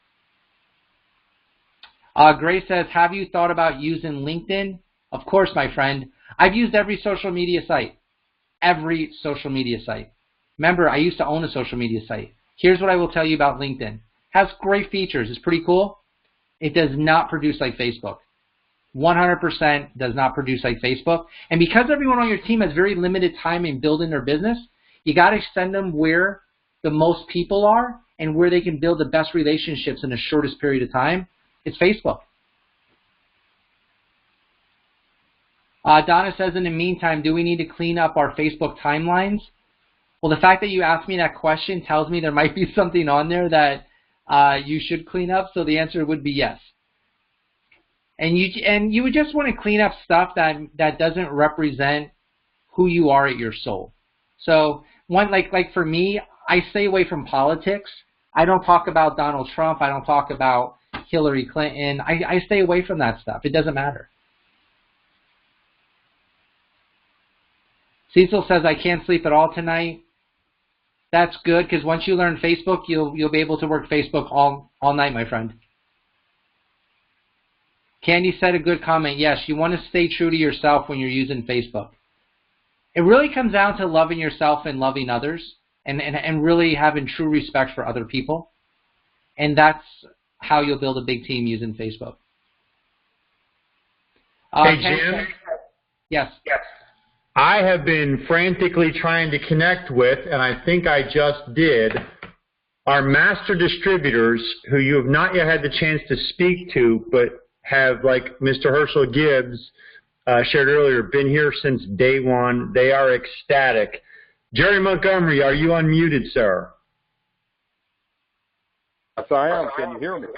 Grace says, have you thought about using LinkedIn? Of course, my friend. I've used every social media site. Every social media site. Remember, I used to own a social media site. Here's what I will tell you about LinkedIn. It has great features. It's pretty cool. It does not produce like Facebook. 100% does not produce like Facebook. And because everyone on your team has very limited time in building their business, you got to send them where the most people are and where they can build the best relationships in the shortest period of time. It's Facebook. Donna says, in the meantime, do we need to clean up our Facebook timelines? Well, the fact that you asked me that question tells me there might be something on there that you should clean up, so the answer would be yes. And you would just want to clean up stuff that doesn't represent who you are at your soul. So like for me, I stay away from politics. I don't talk about Donald Trump. I don't talk about Hillary Clinton. I stay away from that stuff. It doesn't matter. Cecil says, I can't sleep at all tonight. That's good, because once you learn Facebook, you'll be able to work Facebook all night, my friend. Candy said a good comment. Yes, you want to stay true to yourself when you're using Facebook. It really comes down to loving yourself and loving others, and really having true respect for other people. And that's how you'll build a big team using Facebook. Hey, Jim. Yes. I have been frantically trying to connect with, and I think I just did, our master distributors who you have not yet had the chance to speak to, but have, like Mr. Herschel Gibbs shared earlier, been here since day one. They are ecstatic. Jerry Montgomery, are you unmuted, sir? Yes, I am. Can you hear me?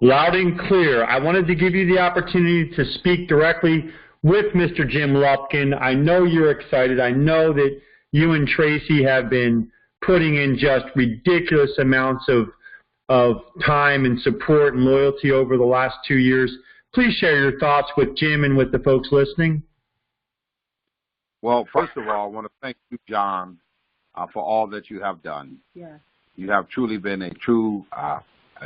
Loud and clear. I wanted to give you the opportunity to speak directly with Mr. Jim Lupkin. I know you're excited. I know that you and Tracy have been putting in just ridiculous amounts of time and support and loyalty over the last 2 years. Please share your thoughts with Jim and with the folks listening. Well, first of all, I want to thank you, John, for all that you have done. Yes. You have truly been a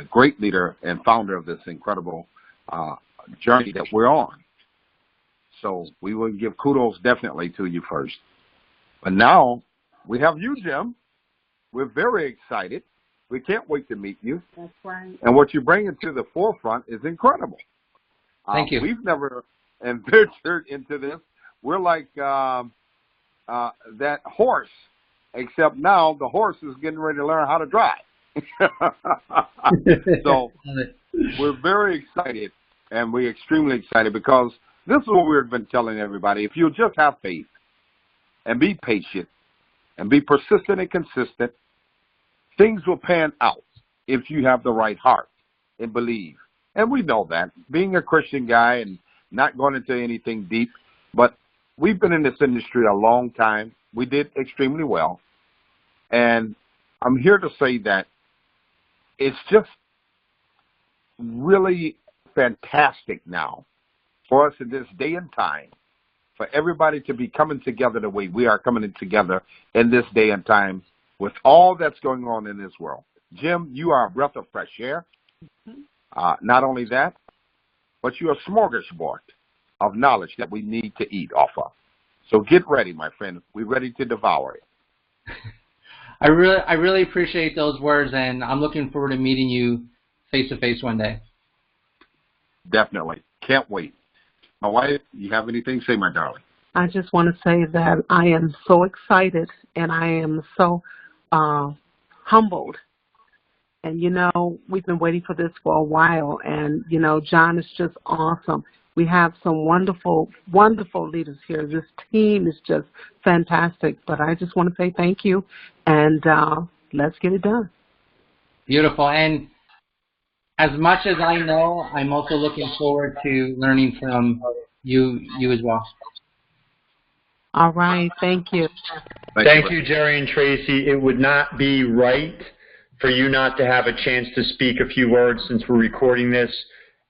great leader and founder of this incredible journey that we're on. So we will give kudos definitely to you first. But now we have you, Jim. We're very excited. We can't wait to meet you. That's right. And what you're bringing to the forefront is incredible. Thank you. We've never ventured into this. We're like that horse, except now the horse is getting ready to learn how to drive. So we're very excited, and we're extremely excited because this is what we've been telling everybody. If you just have faith and be patient and be persistent and consistent, things will pan out if you have the right heart and believe. And we know that, being a Christian guy and not going into anything deep, but we've been in this industry a long time. We did extremely well. And I'm here to say that it's just really fantastic now for us in this day and time, for everybody to be coming together the way we are coming together in this day and time with all that's going on in this world. Jim, you are a breath of fresh air. Not only that, but you're a smorgasbord of knowledge that we need to eat off of. So get ready, my friend. We're ready to devour it. I really appreciate those words, and I'm looking forward to meeting you face-to-face one day. Definitely. Can't wait. My wife, you have anything to say, my darling? I just want to say that I am so excited and I am so humbled. And, you know, we've been waiting for this for a while. And, you know, John is just awesome. We have some wonderful, wonderful leaders here. This team is just fantastic. But I just want to say thank you, and let's get it done. Beautiful. And as much as I know, I'm also looking forward to learning from you as well. All right. Thank you. Thank you, Jerry and Tracy. It would not be right for you not to have a chance to speak a few words since we're recording this.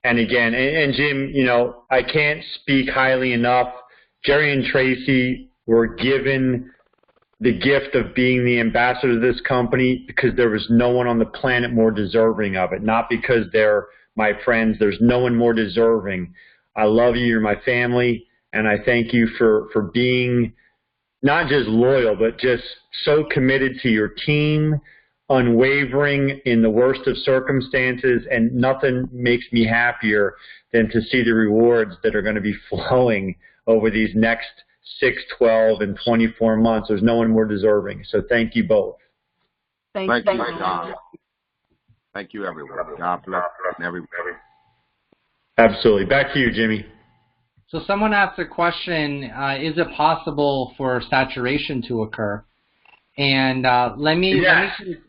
And again, and Jim, you know, I can't speak highly enough. Jerry and Tracy were given the gift of being the ambassador of this company because there was no one on the planet more deserving of it. Not because they're my friends. There's no one more deserving. I love you. You're my family. And I thank you for being not just loyal, but just so committed to your team, unwavering in the worst of circumstances, and nothing makes me happier than to see the rewards that are going to be flowing over these next 6, 12, and 24 months. There's no one more deserving. So thank you both. Thank you, you. John. Thank you, everyone. God bless everybody. Absolutely. Back to you, Jimmy. So someone asked a question, is it possible for saturation to occur? And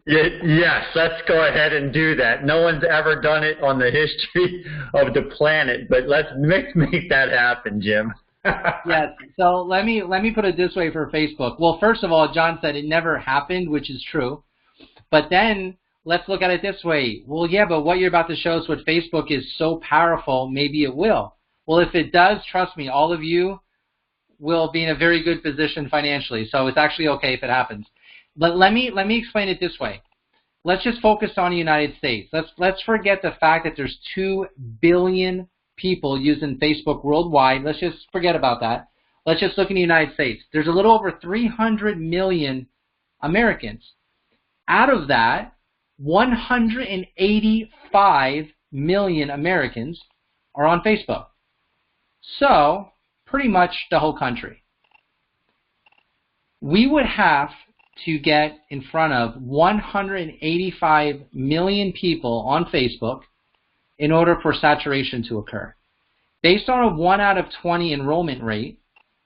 yes, let's go ahead and do that. No one's ever done it on the history of the planet, but let's make that happen, Jim. Yes. So let me put it this way for Facebook. Well, first of all, John said it never happened, which is true. But then let's look at it this way. Well, yeah, but what you're about to show us with Facebook is so powerful, maybe it will. Well, if it does, trust me, all of you will be in a very good position financially. So it's actually okay if it happens. But let me explain it this way. Let's just focus on the United States. Let's forget the fact that there's 2 billion people using Facebook worldwide. Let's just forget about that. Let's just look in the United States. There's a little over 300 million Americans. Out of that, 185 million Americans are on Facebook. So pretty much the whole country. We would have to get in front of 185 million people on Facebook in order for saturation to occur. Based on a 1 out of 20 enrollment rate,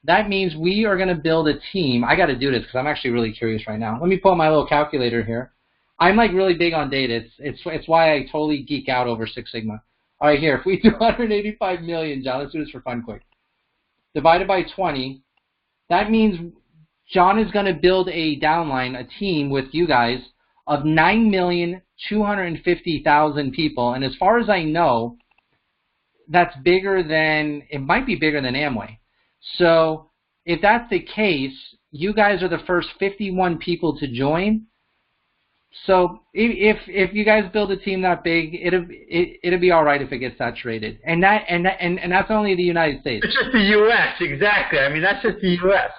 that means we are going to build a team. I got to do this because I'm actually really curious right now. Let me pull up my little calculator here. I'm like really big on data. It's why I totally geek out over Six Sigma. All right, here, if we do 185 million, John, let's do this for fun quick. Divided by 20, that means John is going to build a downline, a team with you guys of 9,250,000 people. And as far as I know, that's bigger than, it might be bigger than Amway. So if that's the case, you guys are the first 51 people to join. So if you guys build a team that big, it'll be all right if it gets saturated. And that's only the United States. It's just the U.S. Exactly. I mean, that's just the U.S.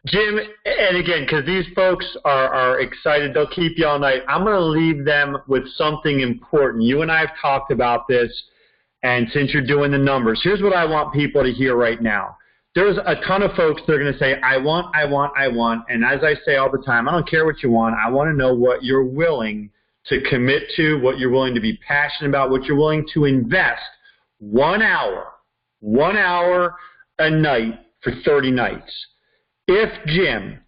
Jim, and again, because these folks are excited, they'll keep you all night. I'm going to leave them with something important. You and I have talked about this, and since you're doing the numbers, here's what I want people to hear right now. There's a ton of folks that are going to say, I want, and as I say all the time, I don't care what you want. I want to know what you're willing to commit to, what you're willing to be passionate about, what you're willing to invest 1 hour a night for 30 nights. If, Jim,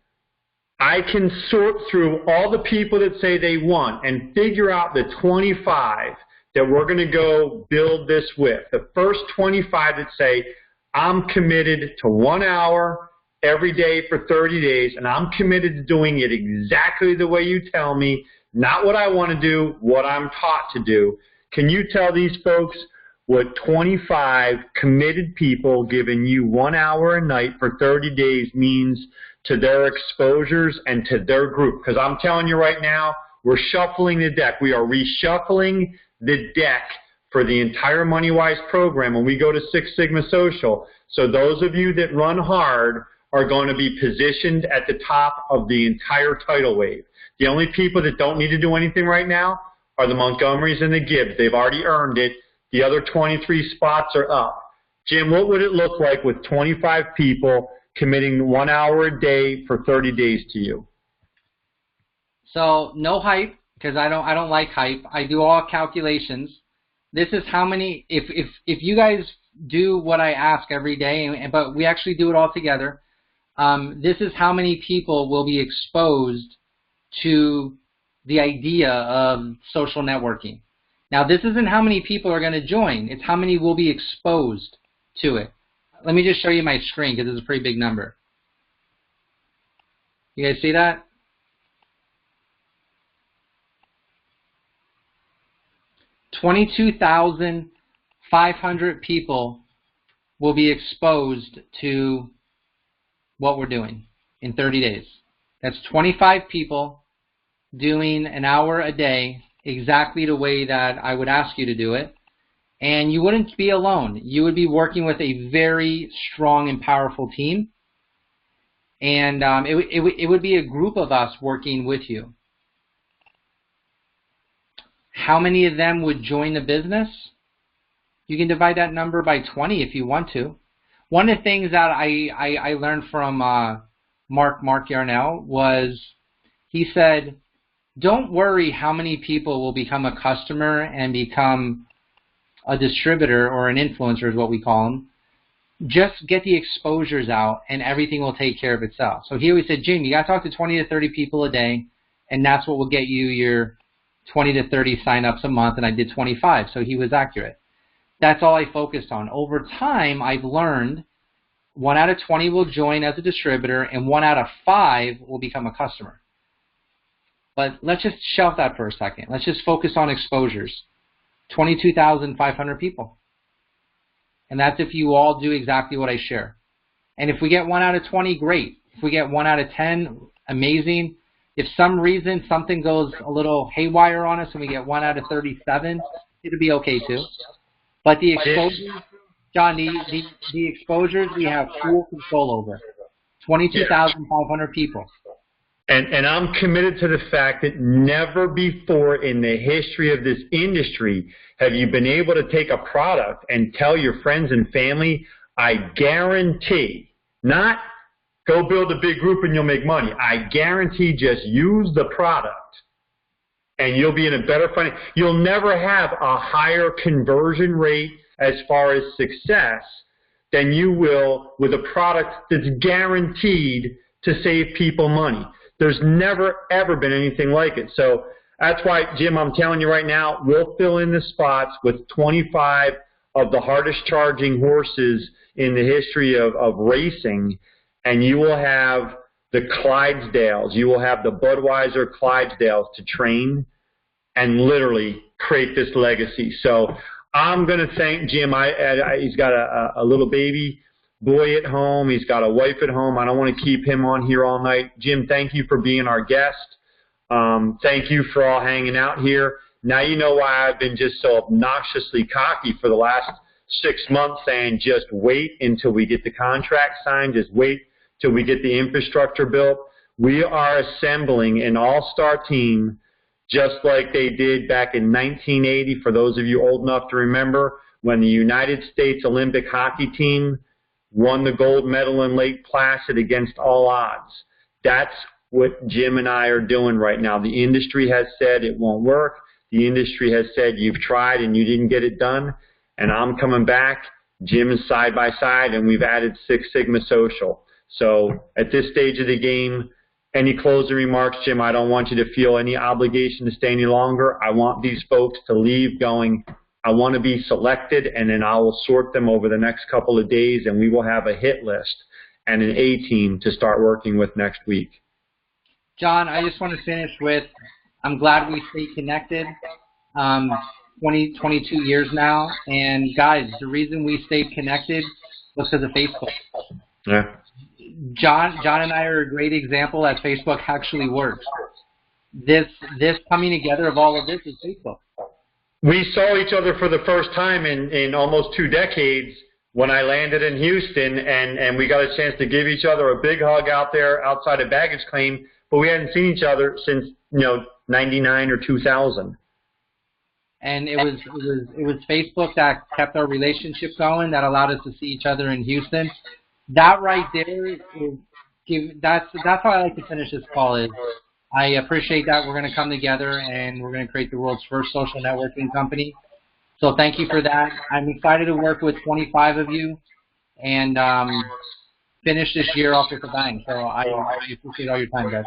I can sort through all the people that say they want and figure out the 25 that we're going to go build this with, the first 25 that say, I'm committed to 1 hour every day for 30 days, and I'm committed to doing it exactly the way you tell me, not what I want to do, what I'm taught to do. Can you tell these folks what 25 committed people giving you 1 hour a night for 30 days means to their exposures and to their group? Because I'm telling you right now, we're shuffling the deck. We are reshuffling the deck for the entire MonyWize program when we go to Six Sigma Social. So those of you that run hard are going to be positioned at the top of the entire tidal wave. The only people that don't need to do anything right now are the Montgomerys and the Gibbs. They've already earned it. The other 23 spots are up. Jim, what would it look like with 25 people committing 1 hour a day for 30 days to you? So no hype, because I don't like hype. I do all calculations. This is how many, if you guys do what I ask every day, but we actually do it all together, this is how many people will be exposed to the idea of social networking. Now, this isn't how many people are going to join. It's how many will be exposed to it. Let me just show you my screen because it's a pretty big number. You guys see that? $22,500 people will be exposed to what we're doing in 30 days. That's 25 people doing an hour a day exactly the way that I would ask you to do it. And you wouldn't be alone. You would be working with a very strong and powerful team. And it would be a group of us working with you. How many of them would join the business? You can divide that number by 20 if you want to. One of the things that I learned from Mark Yarnell was he said, don't worry how many people will become a customer and become a distributor or an influencer is what we call them. Just get the exposures out and everything will take care of itself. So he always said, Jim, you got to talk to 20 to 30 people a day and that's what will get you your 20 to 30 sign-ups a month, and I did 25, so he was accurate. That's all I focused on. Over time, I've learned 1 out of 20 will join as a distributor, and 1 out of 5 will become a customer. But let's just shelf that for a second. Let's just focus on exposures. 22,500 people. And that's if you all do exactly what I share. And if we get 1 out of 20, great. If we get 1 out of 10, amazing. If some reason something goes a little haywire on us and we get 1 out of 37, it'll be okay too. But the exposures, John, the exposures we have full control over. 22,500 people. And I'm committed to the fact that never before in the history of this industry have you been able to take a product and tell your friends and family, I guarantee, not go build a big group and you'll make money. I guarantee just use the product and you'll be in a better financial. You'll never have a higher conversion rate as far as success than you will with a product that's guaranteed to save people money. There's never, ever been anything like it. So that's why, Jim, I'm telling you right now, we'll fill in the spots with 25 of the hardest charging horses in the history of racing, and you will have the Clydesdales, you will have the Budweiser Clydesdales to train and literally create this legacy. So I'm going to thank Jim. He's got a little baby boy at home. He's got a wife at home. I don't want to keep him on here all night. Jim, thank you for being our guest. Thank you for all hanging out here. Now you know why I've been just so obnoxiously cocky for the last 6 months saying just wait until we get the contract signed, just wait till we get the infrastructure built. We are assembling an all-star team just like they did back in 1980, for those of you old enough to remember, when the United States Olympic hockey team won the gold medal in Lake Placid against all odds. That's what Jim and I are doing right now. The industry has said it won't work. The industry has said you've tried and you didn't get it done. And I'm coming back. Jim is side by side, and we've added Six Sigma Social. So at this stage of the game, any closing remarks, Jim? I don't want you to feel any obligation to stay any longer. I want these folks to leave going, I want to be selected, and then I will sort them over the next couple of days, and we will have a hit list and an A-team to start working with next week. John, I just want to finish with, I'm glad we stayed connected. 22 years now, and guys, the reason we stayed connected was because of Facebook. Yeah. John and I are a great example that Facebook actually works. This coming together of all of this is Facebook. We saw each other for the first time in almost 2 decades when I landed in Houston, and we got a chance to give each other a big hug out there outside of baggage claim, but we hadn't seen each other since 99 or 2000. And it was Facebook that kept our relationship going, that allowed us to see each other in Houston. That right there is that's how I like to finish this call. Is I appreciate that we're going to come together and we're going to create the world's first social networking company. So thank you for that. I'm excited to work with 25 of you and finish this year off with a bang. So I appreciate all your time, guys.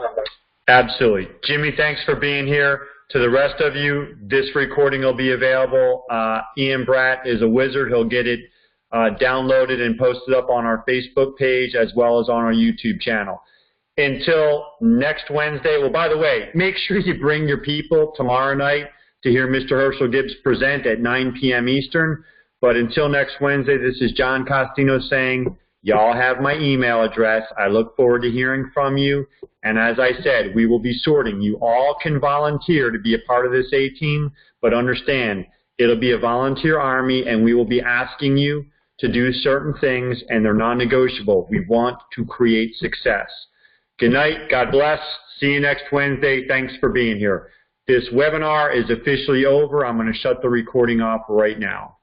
Absolutely. Jimmy, thanks for being here. To the rest of you, this recording will be available. Ian Bratt is a wizard. He'll get it downloaded and posted up on our Facebook page as well as on our YouTube channel. Until next Wednesday. Well, by the way, make sure you bring your people tomorrow night to hear Mr. Herschel Gibbs present at 9 p.m. Eastern. But until next Wednesday, this is John Costino saying, y'all have my email address. I look forward to hearing from you. And as I said, we will be sorting. You all can volunteer to be a part of this A-team, but understand, it'll be a volunteer army, and we will be asking you to do certain things, and they're non-negotiable. We want to create success. Good night. God bless. See you next Wednesday. Thanks for being here. This webinar is officially over. I'm going to shut the recording off right now.